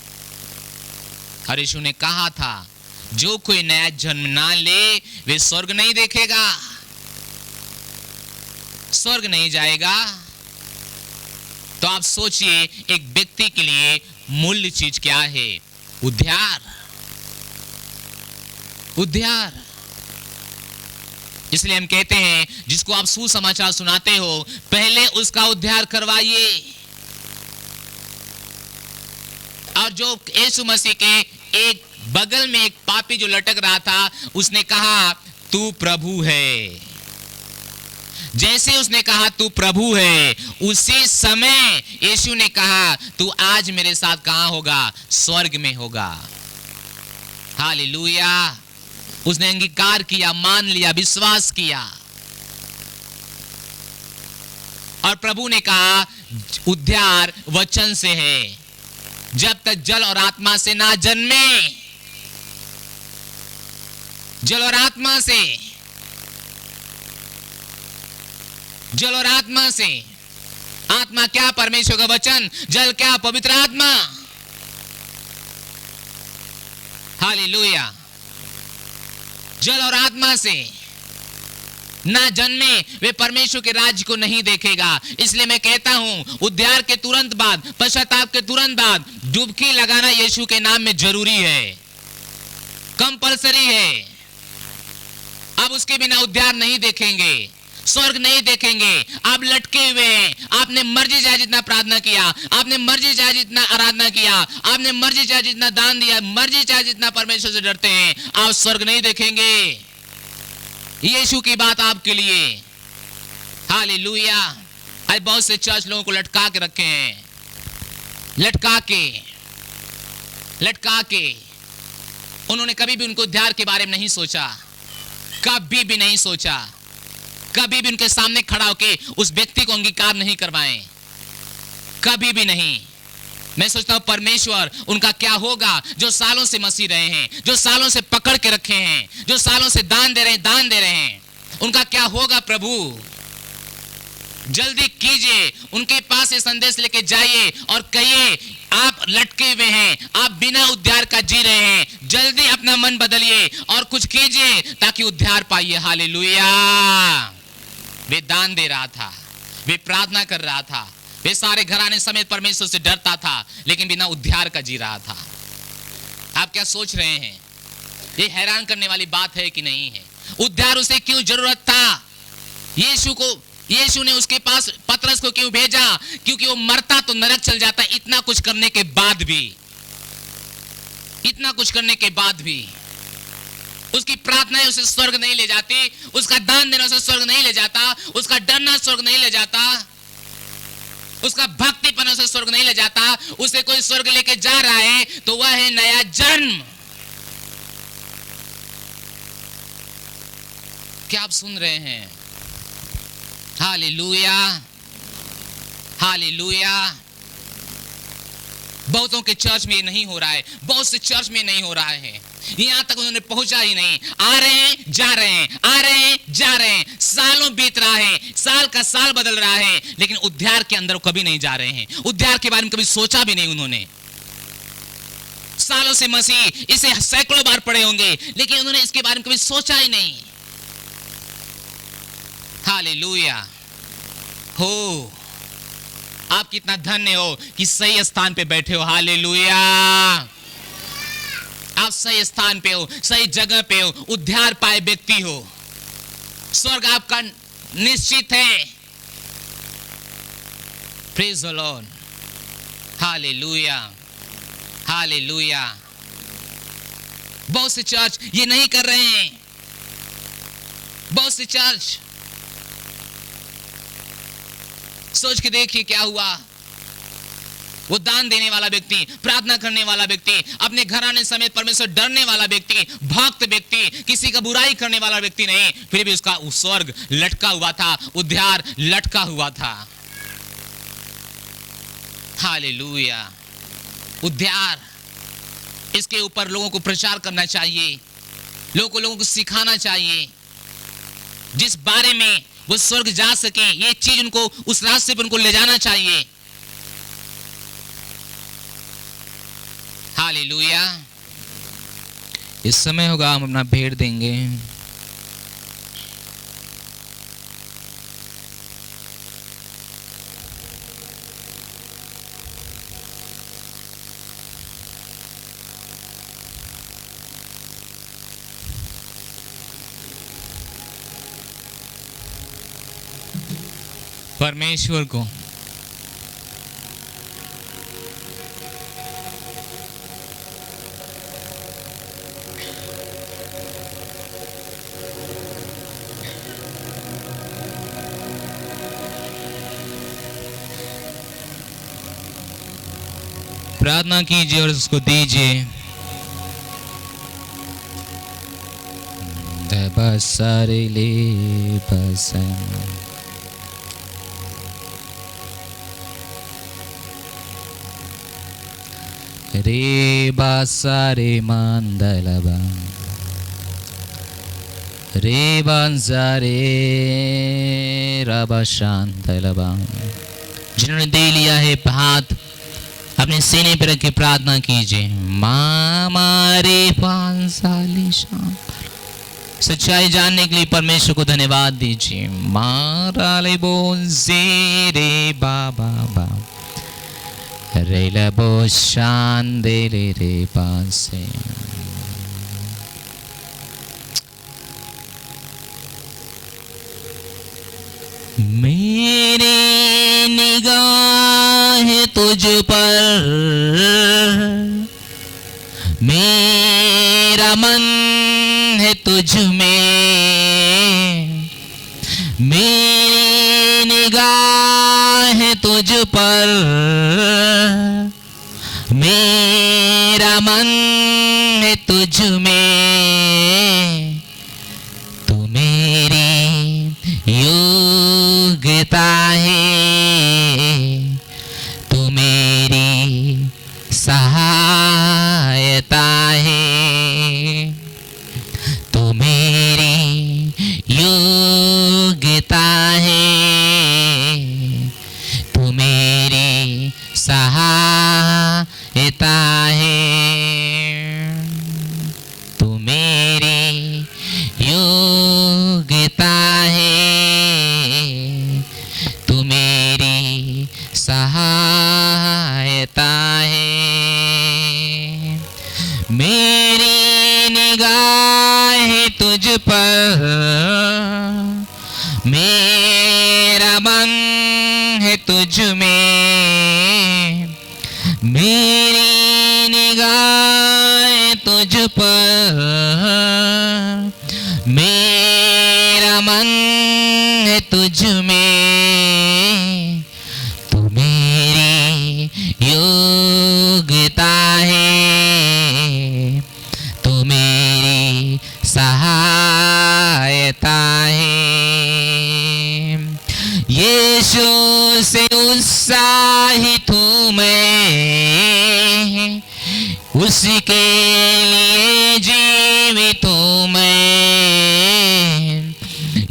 और यीशु ने कहा था, जो कोई नया जन्म ना ले वे स्वर्ग नहीं देखेगा, स्वर्ग नहीं जाएगा। तो आप सोचिए, एक व्यक्ति के लिए मूल्य चीज क्या है? उद्धार। उद्धार। इसलिए हम कहते हैं, जिसको आप सुसमाचार सुनाते हो, पहले उसका उद्धार करवाइए। और जो यीशु मसीह के एक बगल में एक पापी जो लटक रहा था, उसने कहा तू प्रभु है। जैसे उसने कहा तू प्रभु है, उसी समय यीशु ने कहा तू आज मेरे साथ कहां होगा? स्वर्ग में होगा। हालेलुया। उसने अंगीकार किया, मान लिया, विश्वास किया। और प्रभु ने कहा उद्धार वचन से है, जब तक जल और आत्मा से ना जन्मे। जल और आत्मा से, जल और आत्मा से। आत्मा क्या? परमेश्वर का वचन। जल क्या? पवित्र आत्मा। हालेलुया। जल और आत्मा से ना जन्मे वे परमेश्वर के राज्य को नहीं देखेगा। इसलिए मैं कहता हूं, उद्धार के तुरंत बाद, पश्चाताप के तुरंत बाद डुबकी लगाना यीशु के नाम में जरूरी है, कंपलसरी है। अब उसके बिना उद्धार नहीं देखेंगे, स्वर्ग नहीं देखेंगे। आप लटके हुए हैं। आपने मर्जी चाहे जितना प्रार्थना किया, आपने मर्जी चाहे जितना आराधना किया, आपने मर्जी चाहे जितना दान दिया, मर्जी चाहे जितना परमेश्वर से डरते हैं, आप स्वर्ग नहीं देखेंगे। यीशु की बात आपके लिए। हालेलुया। आज बहुत से चर्च लोगों को लटका के रखे हैं, लटका के। उन्होंने कभी भी उनको उद्धार के बारे में नहीं सोचा, कभी भी नहीं सोचा। कभी भी उनके सामने खड़ा होके उस व्यक्ति को अंगीकार नहीं करवाएं, कभी भी नहीं। मैं सोचता हूं परमेश्वर उनका क्या होगा, जो सालों से मसीह रहे हैं, जो सालों से पकड़ के रखे हैं, जो सालों से दान दे रहे हैं, उनका क्या होगा? प्रभु जल्दी कीजिए, उनके पास ये संदेश लेके जाइए और कहिए आप लटके हुए हैं, आप बिना उद्धार का जी रहे हैं, जल्दी अपना मन बदलिए और कुछ कीजिए ताकि उद्धार पाइए। हालेलुया। वे दान दे रहा था, वे प्रार्थना कर रहा था, वे सारे घराने समेत परमेश्वर से डरता था, लेकिन बिना उद्धार का जी रहा था। आप क्या सोच रहे हैं? ये हैरान करने वाली बात है कि नहीं है? उद्धार उसे क्यों जरूरत था? यीशु ने उसके पास पतरस को क्यों भेजा? क्योंकि वो मरता तो नरक चल जाता। इतना कुछ करने के बाद भी उसकी प्रार्थनाएं उसे स्वर्ग नहीं ले जाती, उसका दान देना उसे स्वर्ग नहीं ले जाता, उसका डरना स्वर्ग नहीं ले जाता, उसका भक्तिपन उसे स्वर्ग नहीं ले जाता। उसे कोई स्वर्ग लेके जा रहा है तो वह है नया जन्म। क्या आप सुन रहे हैं? Hallelujah, hallelujah. बहुतों के चर्च में ये नहीं हो रहा है, बहुत से चर्च में नहीं हो रहा है। यहां तक उन्होंने पहुंचा ही नहीं। आ रहे हैं, जा रहे हैं, आ रहे हैं, जा रहे हैं। सालों बीत रहा है, साल का साल बदल रहा है, लेकिन उद्धार के अंदर कभी नहीं जा रहे हैं। उद्धार के बारे में कभी सोचा भी नहीं उन्होंने। सालों से मसीह इसे सैकड़ों बार पढ़े होंगे, लेकिन उन्होंने इसके बारे में कभी सोचा ही नहीं। हालेलुया। हो, आप कितना धन्य हो कि सही स्थान पे बैठे हो। हालेलुया। आप सही स्थान पे हो, सही जगह पे हो, उद्धार पाए व्यक्ति हो, स्वर्ग आपका निश्चित है। Praise the Lord. Hallelujah, hallelujah. बहुत से चर्च ये नहीं कर रहे हैं। बहुत से चर्च, सोच के देखिए क्या हुआ। वो दान देने वाला व्यक्ति, प्रार्थना करने वाला व्यक्ति, अपने घराने समेत परमेश्वर डरने वाला व्यक्ति, भक्त व्यक्ति, किसी का बुराई करने वाला व्यक्ति नहीं, फिर भी उसका स्वर्ग लटका हुआ था, उद्धार लटका हुआ था। हालेलुया। उद्धार, इसके ऊपर लोगों को प्रचार करना चाहिए, लोगों को सिखाना चाहिए, जिस बारे में वो स्वर्ग जा सके, ये चीज उनको उस रास्ते पर उनको ले जाना चाहिए। हालेलुया। इस समय होगा हम अपना भेंट देंगे। परमेश्वर को प्रार्थना कीजिए और उसको दीजिए। बसारे ले बसा, रे बासारे मंदलबा, रे बंजारे रबाशांतलबा। जिन्होंने दे लिया है हाथ अपने सीने पर रख के प्रार्थना कीजिए। मामारे पांसालिशान, सच्चाई जानने के लिए परमेश्वर को धन्यवाद दीजिए। माराले बोंजेरे बाबा बा, रेला बो शान दे रे पासे। मेरे निगाह तुझ पर, मेरा मन है तुझ में, मेरी निगाह है तुझ पर, मेरा मन है तुझ में। तू मेरी योग्यता है, तू मेरी सहायता है, तू मेरी योग्यता है, तू मेरी सहायता है, तू मेरी योग्यता है, तू मेरी सहायता है। मेरी निगाह तुझ पर, मेरा मन है तुझ में, मेरी निगाह तुझ पर, मेरा मन है तुझ में। तू मेरी योग्यता है, तू मेरी सहायता है। यीशु से उत्साहित हूँ मैं, उसके लिए जीवित हूँ मैं।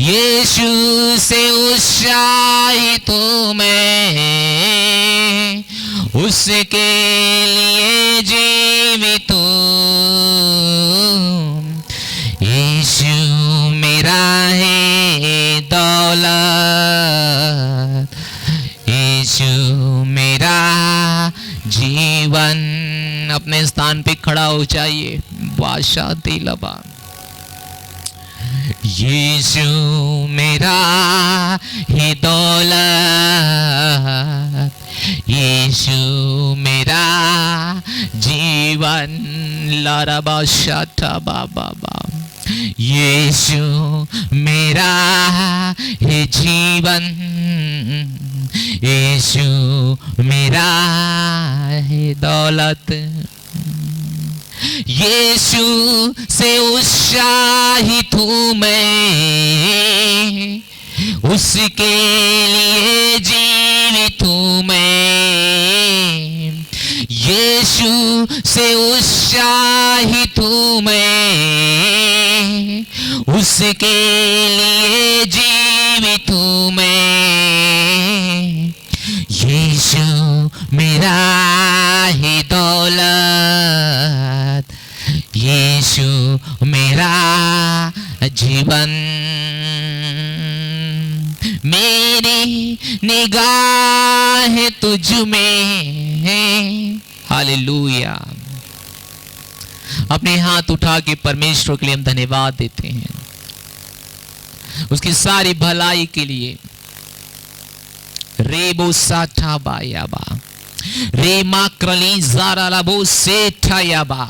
यीशु से उत्साहित हूँ मैं, उसके लिए जीवित अपने स्थान पे खड़ा हो जाइए। बादशाह दिलबा यीशु मेरा ही दौलत, यीशु मेरा जीवन, लाराबा शाटा बाबा, यीशु मेरा ही जीवन, यीशु मेरा ही दौलत, यीशु से उत्साहित हूँ मैं, उसके लिए जीवित हूँ मैं, यीशु से उत्साहित हूँ मैं, उसके लिए जीवित हूँ मैं, यीशु मेरा ही दौलत, यीशु मेरा जीवन, मेरी निगाह तुझ में है। हालेलुया। अपने हाथ उठा के परमेश्वर के लिए हम धन्यवाद देते हैं, उसकी सारी भलाई के लिए। रेबो साठा बायाबा, रे माक्रली जारा लाबो सेठायाबा,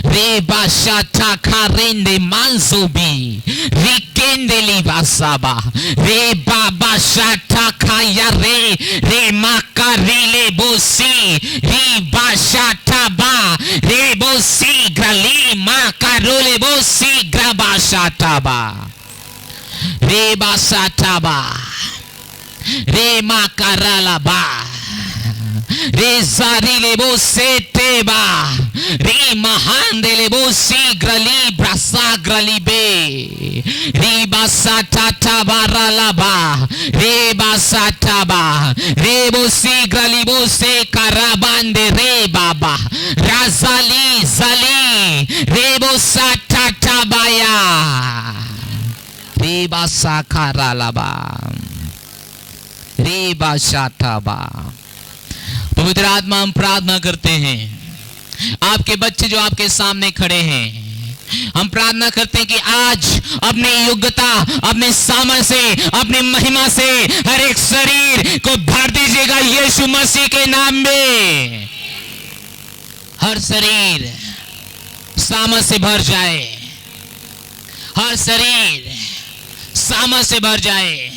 रे बाशाटा खारेंदे मांजोबी, रिकेंदे लिबासाबा, रे बाबा शाटा खाया रे माकारिले बोसी, रे बाशाटा बा, रे बोसी ग्रली माकारोले बोसी ग्रबाशाटा बा, रे बाशाटा बा, रे माकारला रे जारी लेबो सेटेबा, रे महांदे लेबो सीग्रली ब्रसा ग्रली बे, रे बासाटा टाबारा लाबा, रे बासाटा बा, रे बो सीग्रली बो से कराबांदे रे बाबा, राजाली जाली, रे बो साटा टाबाया, रे बासा खारा लाबा, रे बासाटा बा। पवित्र आत्मा, हम प्रार्थना करते हैं, आपके बच्चे जो आपके सामने खड़े हैं, हम प्रार्थना करते हैं कि आज अपनी योग्यता, अपने सामर्थ्य से, अपनी महिमा से हर एक शरीर को भर दीजिएगा यीशु मसीह के नाम में। हर शरीर सामर्थ्य से भर जाए, हर शरीर सामर्थ्य से भर जाए,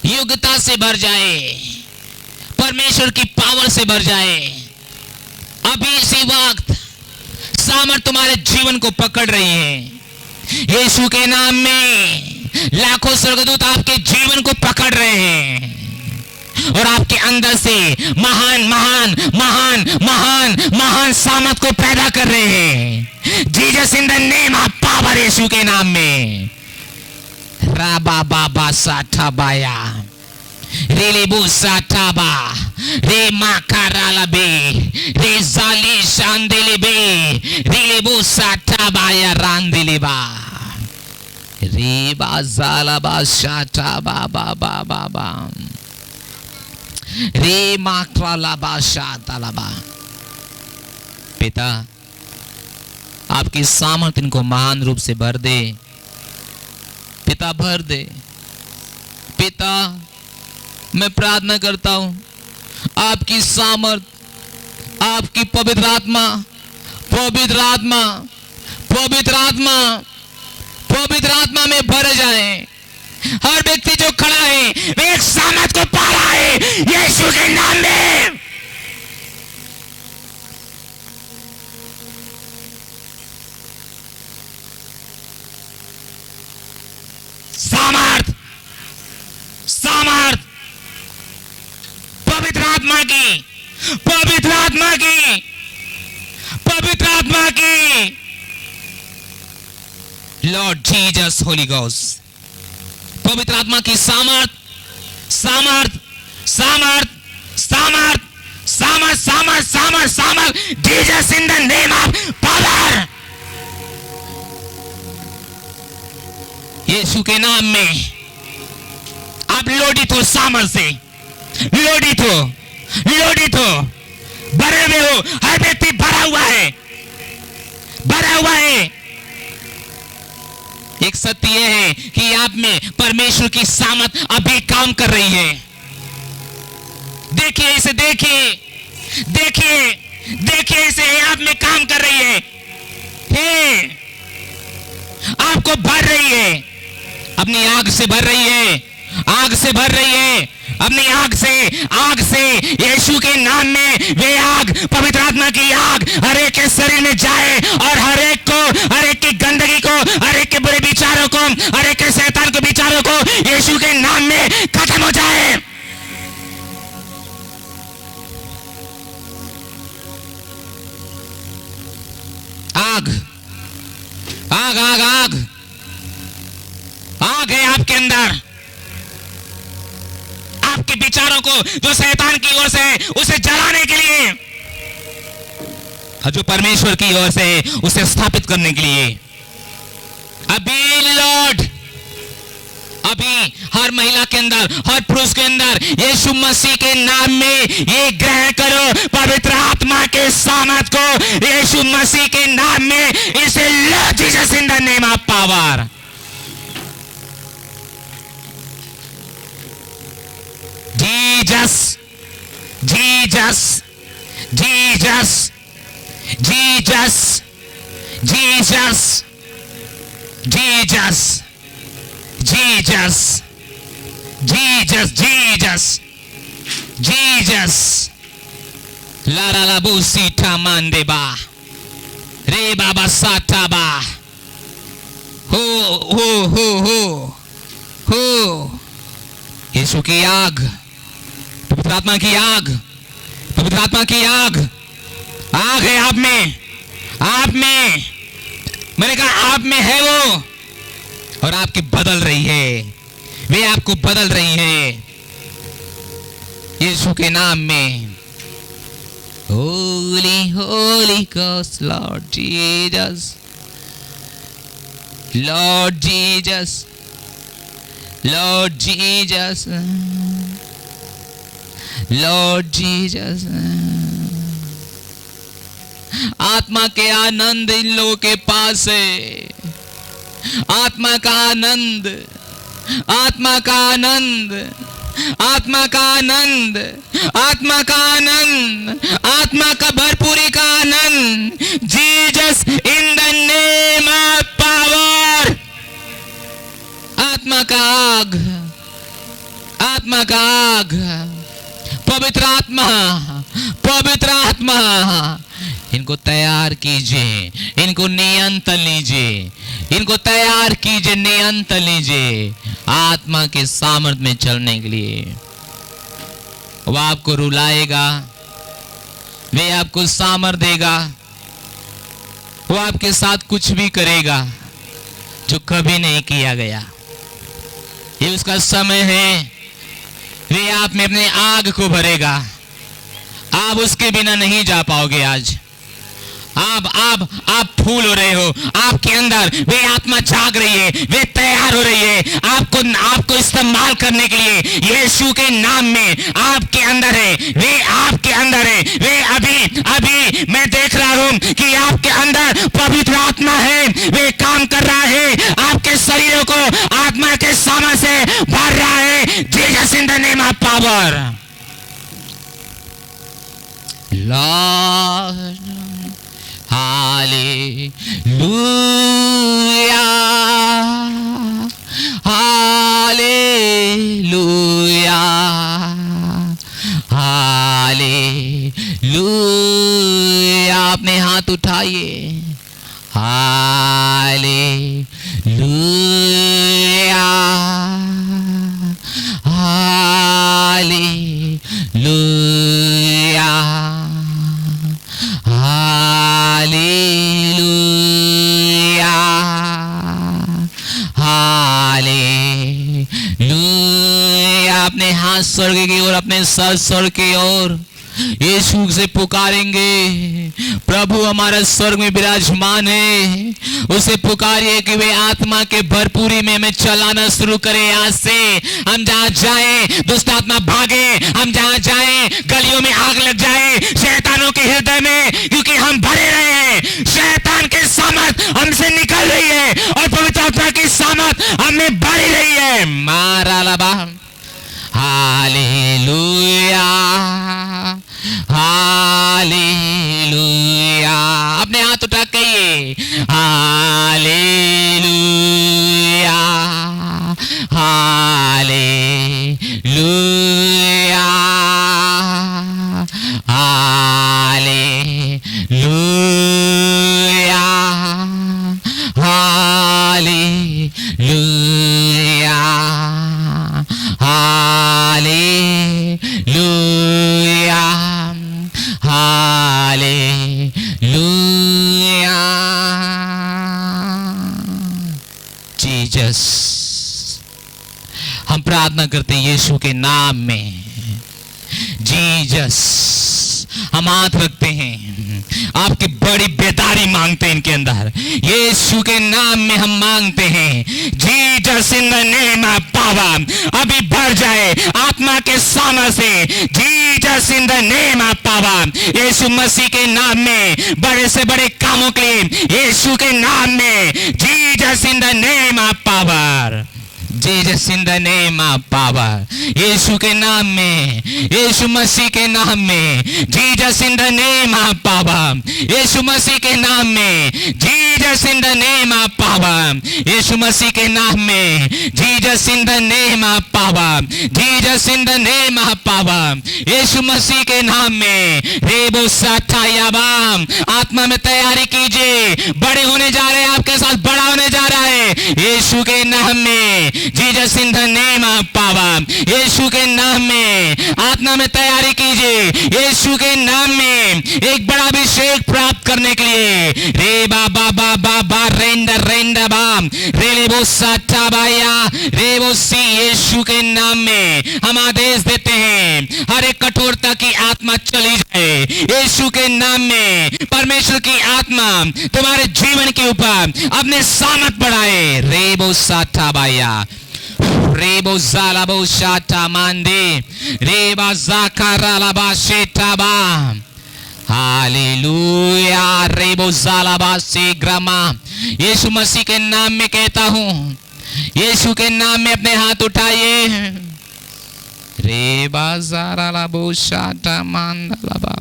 योग्यता से भर जाए, परमेश्वर की पावर से भर जाए। अभी इसी वक्त सामर्थ तुम्हारे जीवन को पकड़ रही है। यीशु के नाम में लाखों स्वर्गदूत आपके जीवन को पकड़ रहे हैं और आपके अंदर से महान महान महान महान महान सामर्थ को पैदा कर रहे हैं। Jesus in the name of power, यीशु के नाम में। राबा बाबा साठा बाया, रेलेबू साठाबा, रे माकाराला बे, रे जाली शांदेले बे, रेलेबू साठाबा या रांदेलेबा, रे बाजाला बा शाठाबा बाबा बाबा, रे माकराला बा शातालाबा। पिता, आपकी सामर्थ इनको महान रूप से भर दे पिता, भर दे पिता। मैं प्रार्थना करता हूं, आपकी सामर्थ, आपकी पवित्र आत्मा, पवित्र आत्मा, पवित्र आत्मा, पवित्र आत्मा में भर जाए। हर व्यक्ति जो खड़ा है वे एक सामर्थ को पा रहा है यीशु के नाम में। सामर्थ, सामर्थ पवित्र आत्मा की, पवित्र आत्मा की, पवित्र आत्मा की। लॉर्ड जीसस होली गोस्ट, पवित्र आत्मा की सामर्थ, सामर्थ, सामर्थ, सामर्थ, सामर्थ, सामर्थ, सामर्थ, सामर्थ, Jesus in the name of power, यीशु के नाम में आप लोडित हो, सामर्थ से लोडित हो, लोडित हो, भरे हुए हो, हर व्यक्ति भरा हुआ है, भरा हुआ है। एक सत्य यह है कि आप में परमेश्वर की सामर्थ अभी काम कर रही है। देखिए इसे, देखिए देखिए देखिए इसे, आप में काम कर रही है, आपको भर रही है, अपनी आग से भर रही है, आग से भर रही है, अपनी आग से यीशु के नाम में वे आग, पवित्र आत्मा की आग हर एक के शरीर में जाए और हर एक को, हर एक की गंदगी को, हर एक के बुरे विचारों को, हर एक के शैतान के विचारों को यीशु के नाम में खत्म हो जाए। आग आग आग आग आग है आपके अंदर, आपके विचारों को जो शैतान की ओर से है उसे जलाने के लिए, और जो परमेश्वर की ओर से है उसे स्थापित करने के लिए। अभी लॉर्ड, अभी हर महिला के अंदर, हर पुरुष के अंदर यीशु मसीह के नाम में ये ग्रहण करो, पवित्र आत्मा के सामर्थ को यीशु मसीह के नाम में इसे लो, Jesus in the name of power. Jesus Jesus Jesus Jesus Jesus Jesus Jesus Jesus Jesus Jesus लारा लाबू सीटा मांदेबा रे बाबा साटाबा हो हो हो हो हो। यीशु की आग, पवित्र आत्मा की आग, पवित्र आत्मा की आग, आग है आप में, आप में, मैंने कहा आप में है वो, और आपकी बदल रही है, वे आपको बदल रही है यीशु के नाम में। Holi Holi God Lord Jesus, Lord Jesus, Lord Jesus, Lord Jesus. आत्मा के आनंद इन लोगों के पास है, आत्मा का आनंद, आत्मा का आनंद, आत्मा का आनंद, आत्मा का आनंद, आत्मा का भरपूरी का आनंद। Jesus in the name of power. आत्मा का आग, आत्मा का आग, पवित्र आत्मा, पवित्र आत्मा, इनको तैयार कीजिए, इनको नियंत्रण लीजिए, इनको तैयार कीजिए, नियंत्रण लीजिए आत्मा के सामर्थ्य में चलने के लिए। वह आपको रुलाएगा, वे आपको सामर्थ्य देगा, वो आपके साथ कुछ भी करेगा जो कभी नहीं किया गया। ये उसका समय है, वे आप में अपने आग को भरेगा, आप उसके बिना नहीं जा पाओगे। आज आप फूल हो रहे हो, आपके अंदर वे आत्मा जाग रही है, वे तैयार हो रही है आपको इस्तेमाल करने के लिए। यीशु के नाम में आपके अंदर है, वे आपके अंदर है, वे अभी मैं देख रहा हूं कि आपके अंदर पवित्र आत्मा है, वे काम कर रहा है, आपके शरीरों को आत्मा के सामर्थ्य से भर रहा है। Jesus in the name of power. Lord hallelujah, hallelujah, hallelujah. अपने हाथ उठाइए, हालेलुया, हालेलुया, हालेलुया, हालेलुया। अपने हाथ स्वर्ग की ओर, अपने सर स्वर्ग की ओर यीशु से पुकारेंगे। प्रभु हमारा स्वर्ग में विराजमान है, उसे पुकारिए कि वे आत्मा के भरपूरी में हमें चलाना शुरू करे। आज से हम जहाँ जाए दुष्ट आत्मा भागे, हम जहाँ जाए गलियों में आग लग जाए, शैतानों हृदय में, क्योंकि हम भरे रहे हैं। शैतान की सामर्थ हमसे निकल रही है और पवित्र आत्मा की सामर्थ हमें भरी रही है। मारा लबा, हालेलुया, हालेलुया। अपने हाथ उठा कहिए, hallelujah, hallelujah, hallelujah, hallelujah, hallelujah, hallelujah. Jesus, हम प्रार्थना करते हैं यीशु के नाम में। जीसस, हम हाथ रखते हैं, आपकी बड़ी बेदारी मांगते हैं इनके अंदर। यीशु के नाम में हम मांगते हैं, Jesus in the name of power, अभी भर जाए आत्मा के सामर्थ से। Jesus in the name of power, यीशु मसीह के नाम में बड़े से बड़े कामों के लिए, यीशु के नाम में। Jesus in the name of power, Jesus in the name of power, यीशु के नाम में, यीशु मसीह के नाम में। Jesus in the name of power, यीशु मसीह के नाम में। Jesus in the name of power, यीशु मसीह के नाम में। Jesus in the name of power, Jesus in the name of power, यीशु मसीह के नाम में। रेबो साथायाबाम, आत्मा में तैयारी कीजिए, बड़े होने जा रहे हैं, आपके साथ बड़ा होने जा रहा है यीशु के नाम में। Jesus in the name of power, यीशु के नाम में आत्मा में तैयारी कीजिए, यीशु के नाम में एक बड़ा अभिषेक प्राप्त करने के लिए। रे बाबा बाबा बा रेंडा रेंडा बाम रेलेबो साटाबाया रेबो सी, यीशु के नाम में हम आदेश देते हैं, हर एक कठोरता की आत्मा चली जाए यीशु के नाम में। परमेश्वर की आत्मा तुम्हारे जीवन के ऊपर अपने सामर्थ बढ़ाए। रेबो साटाबाया रेबो जालाबो शाटा मांदे रेबा जाकारालाबा शेटाबा, हालेलुया। रेबो जालाबा से ग्रामा, यीशु मसीह के नाम में कहता हूं, यीशु के नाम में अपने हाथ उठाइए। रेबा जारालाबो शाटा मांदालाबा,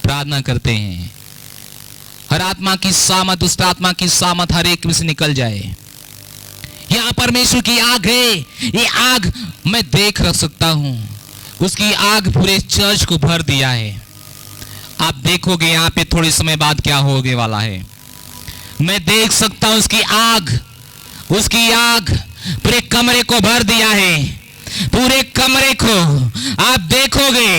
प्रार्थना करते हैं हर आत्मा की सामत, दुष्ट आत्मा की सामत हर एक में से निकल जाए। यहां परमेश्वर की आग है, ये आग मैं देख रख सकता हूं, उसकी आग पूरे चर्च को भर दिया है। आप देखोगे यहां पे थोड़े समय बाद क्या होने वाला है। मैं देख सकता हूं उसकी आग पूरे कमरे को भर दिया है, पूरे कमरे को। आप देखोगे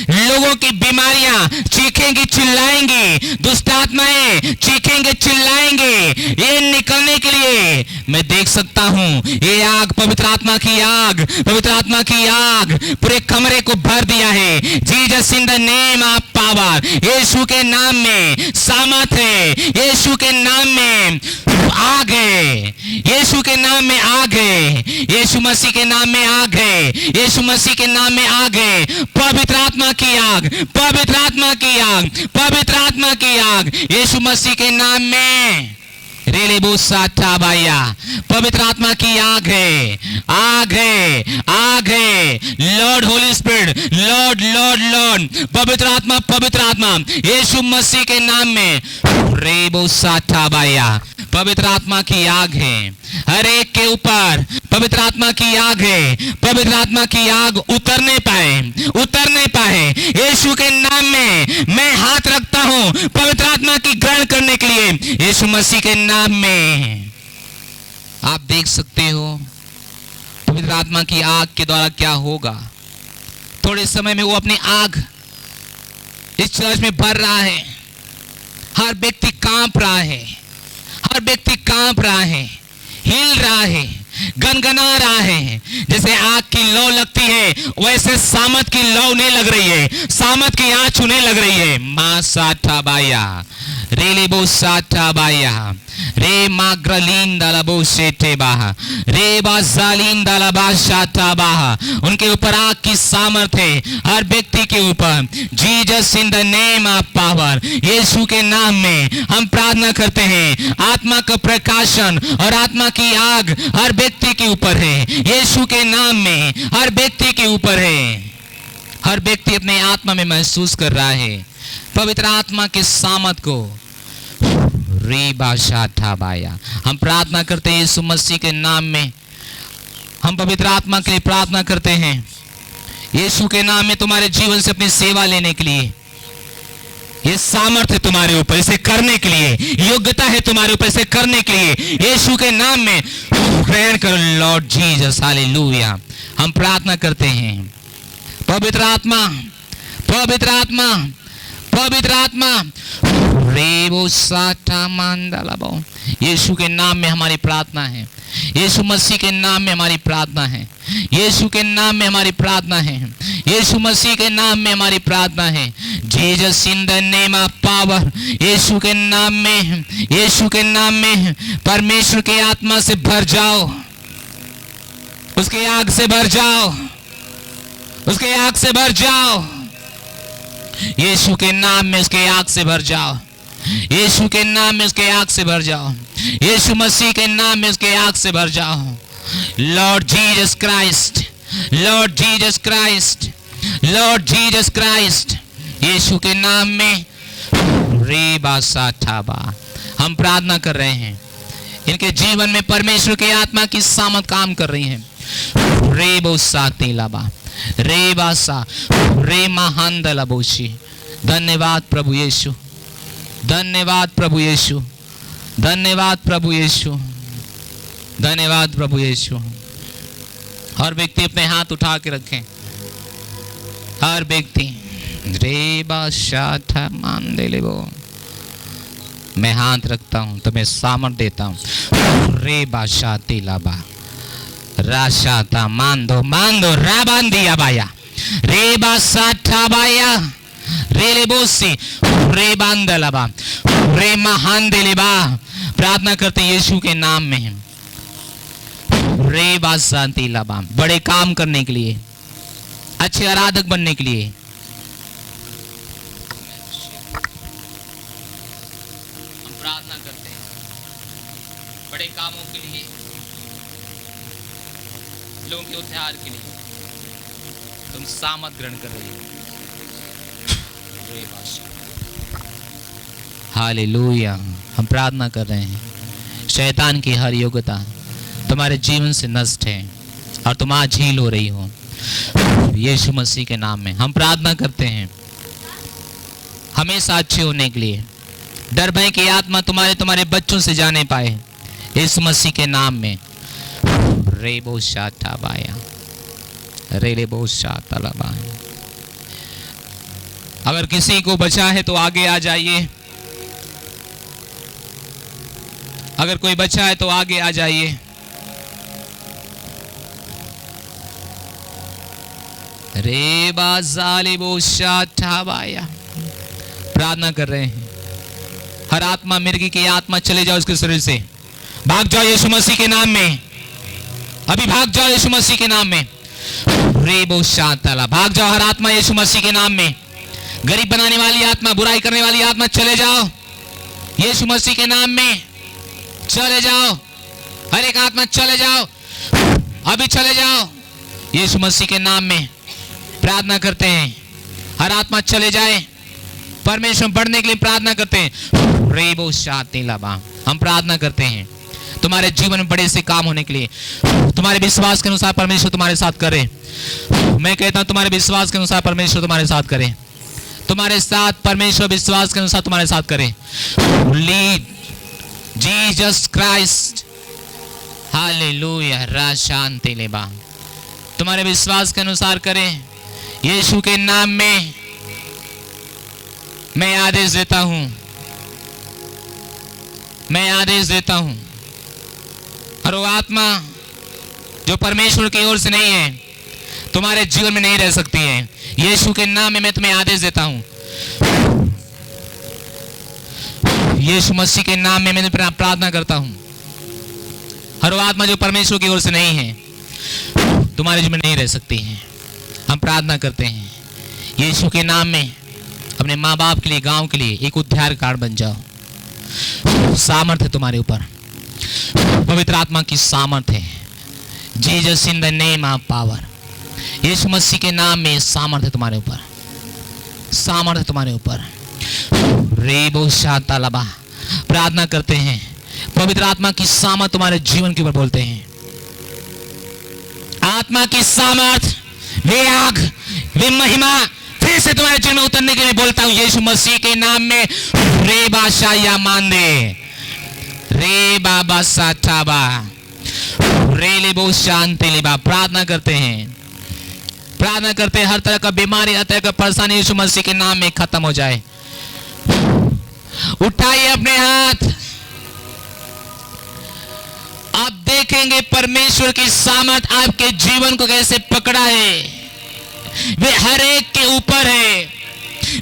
लोगों की बीमारियां चीखेंगी चिल्लाएंगी, दुष्ट आत्माएं चीखेंगे चिल्लाएंगे, ये निकलने के लिए मैं देख सकता हूं। ये आग, पवित्र आत्मा की आग, पवित्र आत्मा की आग पूरे कमरे को भर दिया है। Jesus in the name of power, यीशु के नाम में सामर्थ है, यीशु के नाम में आग है, यीशु के नाम में आग है, यीशु मसीह के नाम में आग है, यीशु मसीह के नाम में आग है। पवित्र आत्मा की आग, पवित्र आत्मा की आग, पवित्र आत्मा की आग, यीशु मसीह के नाम में। रेलेबो साटाबाया, पवित्र आत्मा की आग है, आग है, आग है। Lord Holi spirit, Lord Lord Lord, पवित्र आत्मा यीशु मसीह के नाम में। रेबो साटाबाया, पवित्र आत्मा की आग है हर एक के ऊपर, पवित्र आत्मा की आग है। पवित्र आत्मा की आग उतरने पाए यीशु के नाम में मैं हाथ रखता हूं, पवित्र आत्मा की ग्रहण करने के लिए यीशु मसीह के नाम में। आप देख सकते हो पवित्र आत्मा की आग के द्वारा क्या होगा। थोड़े समय में वो अपनी आग इस चर्च में भर रहा है, हर व्यक्ति कांप रहा है, हर व्यक्ति कांप रहा है, हिल रहा है, गनगना रहा है। जैसे आग की लौ लगती है वैसे सामत की लौ नहीं लग रही है, सामत की आंच होने लग रही है। मां साठाबाया रेलेबो साटा बाया रे माग्रलीन दलबो शेटे बाहा रे बाजालीन दलबा शाटा बाहा। उनके ऊपर आग की सामर्थ है, हर व्यक्ति के ऊपर। Jesus in the name of power, यीशु के नाम में हम प्रार्थना करते हैं। आत्मा का प्रकाशन और आत्मा की आग हर व्यक्ति के ऊपर है, यीशु के नाम में हर व्यक्ति के ऊपर है। हर व्यक्ति अपने आत्मा में महसूस कर रहा है पवित्र आत्मा के सामर्थ को। रे बाशा था बाया, हम प्रार्थना करते हैं यीशु मसीह के नाम में। हम पवित्र आत्मा के लिए प्रार्थना करते हैं यीशु के नाम में, तुम्हारे जीवन से अपनी सेवा लेने के लिए। ये सामर्थ्य तुम्हारे ऊपर इसे करने के लिए, योग्यता है तुम्हारे ऊपर इसे करने के लिए। यीशु के नाम में ग्रहण करो लॉर्ड जीसस, हालेलुया। हम प्रार्थना करते हैं पवित्र आत्मा, पवित्र आत्मा, पवित्र आत्मा। रेबो साटा मांडलाबो, यीशु के नाम में हमारी प्रार्थना है, यीशु मसीह के नाम में हमारी प्रार्थना है, यीशु के नाम में हमारी प्रार्थना है, यीशु मसीह के नाम में हमारी प्रार्थना है। Jesus in the name of power, यीशु के नाम में, यीशु के नाम में परमेश्वर के आत्मा से भर जाओ, उसके आग से भर जाओ, उसके आग से भर जाओ। यीशु के नाम में उसके आग से भर जाओ, यीशु के नाम में उसके आग से भर जाओ, यीशु मसीह के नाम में उसके आग से भर जाओ। Lord Jesus Christ, Lord Jesus Christ, Lord Jesus Christ, यीशु के नाम में। रे बासा ठाबा, हम प्रार्थना कर रहे हैं इनके जीवन में परमेश्वर की आत्मा की सामर्थ काम कर रही है। रे बोसा तेलाबा, रे बासा, रे महांदलाबोशी। धन्यवाद प्रभु यीशु, धन्यवाद प्रभु यीशु, धन्यवाद प्रभु यीशु, धन्यवाद प्रभु यीशु। हर व्यक्ति अपने हाथ उठा के रखें, हर व्यक्ति। रे बाशा मान दे ले वो, मैं हाथ रखता हूं तो मैं सामर्थ देता हूं। रे बाशा तेलाबा राशाता मांदो मांदो राबांदिया बाया रे बासाठा बाया रे लेबोसी रे बांदलाबा रे महांदेलेबा। प्रार्थना करते यीशु के नाम में रे बासांतिलाबा, बड़े काम करने के लिए, अच्छे आराधक बनने के लिए। हम प्रार्थना करते हैं बड़े कामों के लिए, लोगों के उद्धार के लिए। तुम सामर्थ ग्रहण कर रही हो। हालेलुया। हम प्रार्थना कर रहे हैं शैतान की हर योग्यता तुम्हारे जीवन से नष्ट है और तुम आज झील हो रही हो यीशु मसीह के नाम में। हम प्रार्थना करते हैं हमेशा अच्छे होने के लिए, डर भय की आत्मा तुम्हारे बच्चों से जाने पाए यीशु मसीह के नाम में। रेबो शाटा बाया रेबो शाटा लबा। अगर किसी को बचा है तो आगे आ जाइए, अगर कोई बचा है तो आगे आ जाइए। रे बाजालिबो शाटा बाया। प्रार्थना कर रहे हैं हर आत्मा मिर्गी की आत्मा चले जाओ उसके शरीर से, भाग जाओ यीशु मसीह के नाम में, अभी भाग जाओ यीशु मसीह के नाम में। रेबो शाताला, भाग जाओ हर आत्मा यीशु मसीह के नाम में। गरीब बनाने वाली आत्मा, बुराई करने वाली आत्मा, चले जाओ यीशु मसीह के नाम में, चले जाओ। हर एक आत्मा चले जाओ, अभी चले जाओ यीशु मसीह के नाम में। प्रार्थना करते हैं हर आत्मा चले जाए, परमेश्वर बढ़ने के लिए प्रार्थना करते हैं। रेबो शातिलाबा, हम प्रार्थना करते हैं तुम्हारे जीवन में बड़े से काम होने के लिए, तुम्हारे विश्वास के अनुसार परमेश्वर तुम्हारे साथ करे। मैं कहता हूं तुम्हारे विश्वास के अनुसार परमेश्वर तुम्हारे साथ करे, तुम्हारे साथ परमेश्वर विश्वास के अनुसार तुम्हारे साथ करे। Lead Jesus Christ, hallelujah. राशांति लेबा, तुम्हारे विश्वास के अनुसार करें यीशु के नाम में। मैं आदेश देता हूं, मैं आदेश देता हूं, और वो आत्मा जो परमेश्वर की ओर से नहीं है तुम्हारे जीवन में नहीं रह सकती है। यीशु के नाम में मैं तुम्हें आदेश देता हूं। यीशु मसीह के नाम में मैं प्रार्थना करता हूं, हर वो आत्मा जो परमेश्वर की ओर से नहीं है तुम्हारे जीवन में नहीं रह सकती है। हम प्रार्थना करते हैं यीशु के नाम में, अपने माँ बाप के लिए, गांव के लिए एक उद्धार कार्ड बन जाओ। सामर्थ्य तुम्हारे ऊपर, पवित्र आत्मा की सामर्थ्य है। Jesus in the name of power, यीशु मसीह के नाम में सामर्थ्य तुम्हारे ऊपर, सामर्थ्य तुम्हारे ऊपर। रेबो शातालबा, प्रार्थना करते हैं पवित्र आत्मा की सामर्थ तुम्हारे जीवन के ऊपर बोलते हैं। आत्मा की सामर्थ, वे आग, वे महिमा फिर से तुम्हारे जीवन में उतरने के लिए बोलता हूं यीशु मसीह के नाम में। रे बाशा या मांदे, रे बाबा साठाबा, रे लेबो शांति लेबा। प्रार्थना करते हैं, प्रार्थना करते हैं हर तरह का बीमारी, हर तरह का परेशानी यीशु मसीह के नाम में खत्म हो जाए। उठाइए अपने हाथ, आप देखेंगे परमेश्वर की सामर्थ आपके जीवन को कैसे पकड़ा है। वे हर एक के ऊपर है,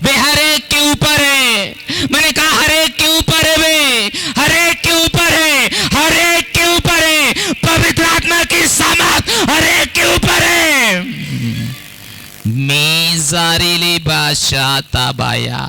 वे हर एक के ऊपर है। मैंने कहा हर एक के ऊपर है, वे हर एक के ऊपर है, हर एक के ऊपर है। पवित्र आत्मा की सामर्थ हर एक के ऊपर है। मेजारिली बाशा ताबाया,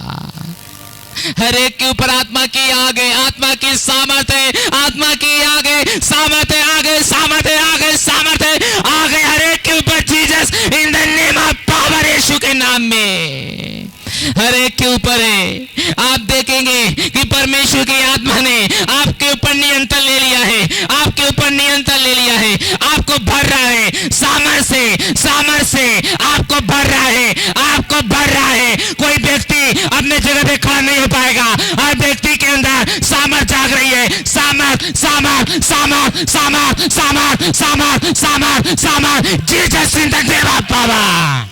हर एक के ऊपर आत्मा की आग है, आत्मा की सामर्थ है, आत्मा की आग है, सामर्थ है, आग है, सामर्थ है, आग है, सामर्थ है, आग है हर एक के ऊपर। Jesus in the name of power, यीशु के नाम में हर एक के ऊपर है। आप देखेंगे कि परमेश्वर की आत्मा ने आपके ऊपर नियंत्रण ले लिया है, आपके ऊपर नियंत्रण ले लिया है, आपको भर रहा है सामर्थ से, सामर्थ से आपको भर रहा है, आपको भर रहा है। कोई व्यक्ति अपने जगह पे खड़ा नहीं हो पाएगा। हर व्यक्ति के अंदर सामर्थ जाग रही है, सामर्थ, सामर्थ, सामर्थ, सामर्थ, सामर्थ, सामर्थ, सामर्थ, सामर्थ। Jesus in the name of power,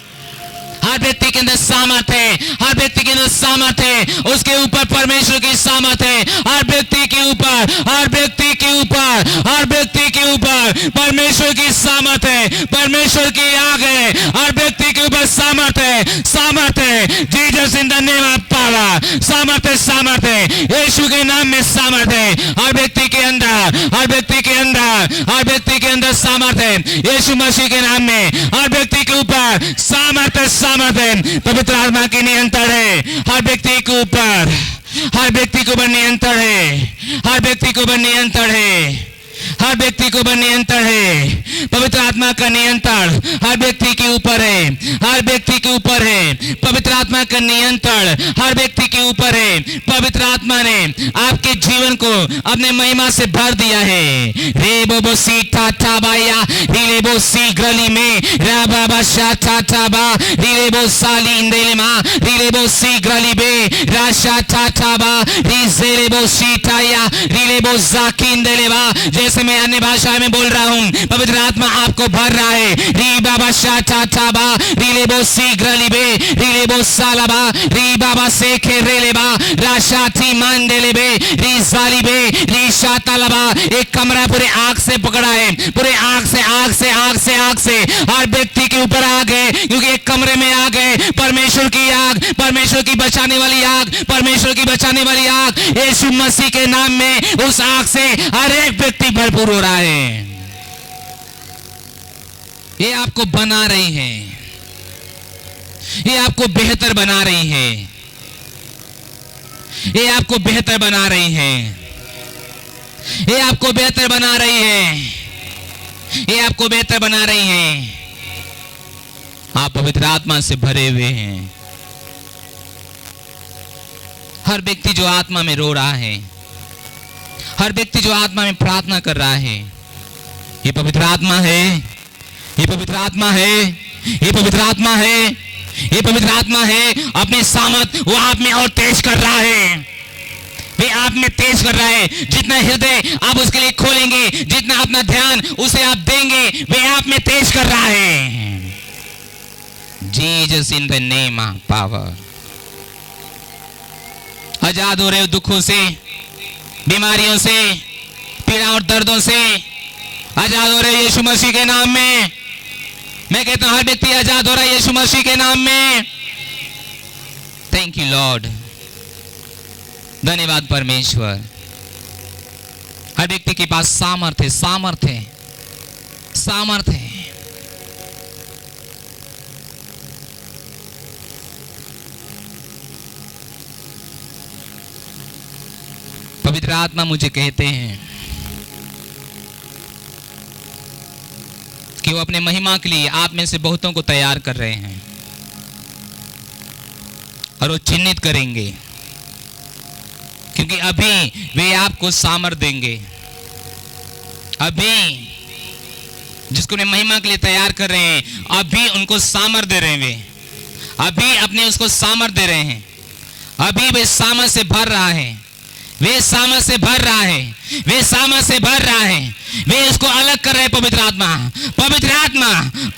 हर व्यक्ति के अंदर सामर्थ है, हर व्यक्ति के अंदर सामर्थ है, उसके ऊपर परमेश्वर की सामर्थ है। हर व्यक्ति के ऊपर, हर व्यक्ति के ऊपर, हर व्यक्ति के ऊपर परमेश्वर की सामर्थ है, परमेश्वर की आग है। हर व्यक्ति के ऊपर सामर्थ है, सामर्थ है। Jesus in the name of power, सामर्थ है, सामर्थ है, यीशु के नाम में सामर्थ है। हर व्यक्ति के अंदर, हर व्यक्ति के अंदर, हर व्यक्ति के अंदर सामर्थ है, यीशु मसीह के नाम में हर व्यक्ति के ऊपर सामर्थ है, सामर्थ है। पवित्र आत्मा की नियंत्रण है हर व्यक्ति के ऊपर, हर व्यक्ति के ऊपर नियंत्रण है, हर व्यक्ति के ऊपर नियंत्रण है, हर व्यक्ति के ऊपर नियंत्रण है। पवित्र आत्मा का नियंत्रण हर व्यक्ति के ऊपर है, हर व्यक्ति के ऊपर है। पवित्र आत्मा का नियंत्रण हर व्यक्ति के ऊपर है। पवित्र आत्मा ने आपके जीवन को अपने महिमा से भर दिया है। रे बोबो सी टाटा बाया, रे बो सी ग्रली में रा बाबा शा टाटा बा, रे बो साली इंदेले मा, रे बो सी ग्रली बे रा शा टाटा बा, रे बो सी टाया, रे बो जाकी इंदेले बा। जैसे मैं अन्य भाषा में बोल रहा हूं, पवित्र आत्मा आपको भर रहा है। री बाबा शाटा टाबा, रीले बो सी ग्रलिबे, रीले बो सालाबा, री बाबा से खेरेलेबा, राशाती मांडेलेबे, री जालिबे, री शातालबा। एक कमरा पूरे आग से पकड़ा है, पूरे आग से, आग से, आग से, आग से। हर व्यक्ति के ऊपर आग है, क्योंकि एक कमरे में आग है। परमेश्वर की आग, परमेश्वर की बचाने वाली आग, परमेश्वर की बचाने वाली आग। यीशु मसीह के नाम में उस आग से हर एक व्यक्ति भरपूर हो रहा है। ये आपको बना रही है, ये आपको बेहतर बना रही है, ये आपको बेहतर बना रही है, ये आपको बेहतर बना रही है, ये आपको बेहतर बना रही है। आप पवित्र आत्मा से भरे हुए हैं। हर व्यक्ति जो आत्मा में रो रहा है, हर व्यक्ति जो आत्मा में प्रार्थना कर रहा है, ये पवित्र आत्मा है, ये पवित्र आत्मा है, ये पवित्र आत्मा है, ये पवित्र आत्मा है। अपने सामर्थ वो आप में और तेज कर रहा है, वे आप में तेज कर रहा है। जितना हृदय आप उसके लिए खोलेंगे, जितना अपना ध्यान उसे आप देंगे, वे आप में तेज कर रहा है। Jesus in the name of power. आजाद हो रहे हो दुखों से, बीमारियों से, पीड़ा और दर्दों से। आजाद हो रहे हो यीशु मसीह के नाम में। मैं कहता हूं हर व्यक्ति आजाद हो रहा है यीशु मसीह के नाम में। थैंक यू लॉर्ड, धन्यवाद परमेश्वर। हर व्यक्ति के पास सामर्थ्य सामर्थ्य सामर्थ्य है। पवित्र आत्मा मुझे कहते हैं कि वो अपने महिमा के लिए आप में से बहुतों को तैयार कर रहे हैं और वो चिन्हित करेंगे, क्योंकि अभी वे आपको सामर्थ देंगे। अभी जिसको वे महिमा के लिए तैयार कर रहे हैं, अभी उनको सामर्थ दे रहे हैं। वे अभी अपने उसको सामर्थ दे रहे हैं। अभी वे सामर्थ से भर रहा है, वे सामर्थ से भर रहा है, वे सामर्थ से भर रहा है। वे इसको अलग कर रहे हैं। पवित्र आत्मा पवित्र आत्मा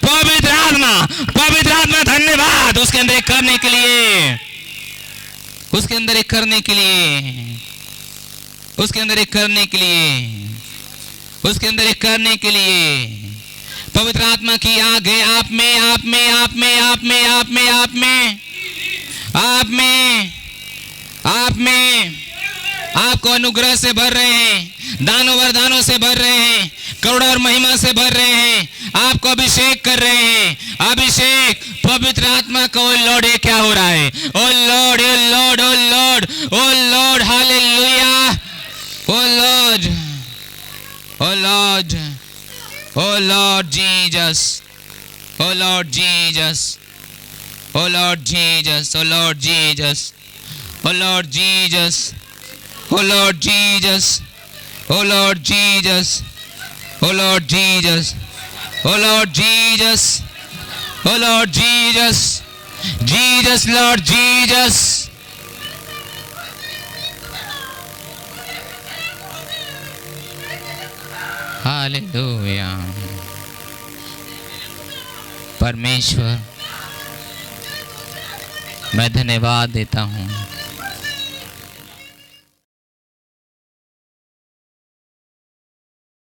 पवित्र आत्मा पवित्र आत्मा, धन्यवाद उसके अंदर एक करने के लिए, उसके अंदर एक करने के लिए, उसके अंदर एक करने के लिए, उसके अंदर एक करने के लिए। पवित्र आत्मा की आग है आप में, आप में, आप में, आप में, आप में, आप में, आप में, आप में। आपको अनुग्रह से भर रहे हैं, दानों वरदानों से भर रहे हैं, करुणा और महिमा से भर रहे हैं। आपको अभिषेक कर रहे हैं, अभिषेक। पवित्र आत्मा का ओ लॉर्ड, ये क्या हो रहा है? Oh Lord, oh Lord, oh Lord, oh Lord, hallelujah. Oh Lord, oh Lord, oh Lord Jesus, oh Lord Jesus, oh Lord Jesus, oh Lord Jesus, oh Lord Jesus, oh Lord Jesus, oh Lord Jesus, oh Lord Jesus, oh Lord Jesus, oh Lord Jesus, Jesus Lord Jesus. Hallelujah. परमेश्वर, मैं धन्यवाद देता हूँ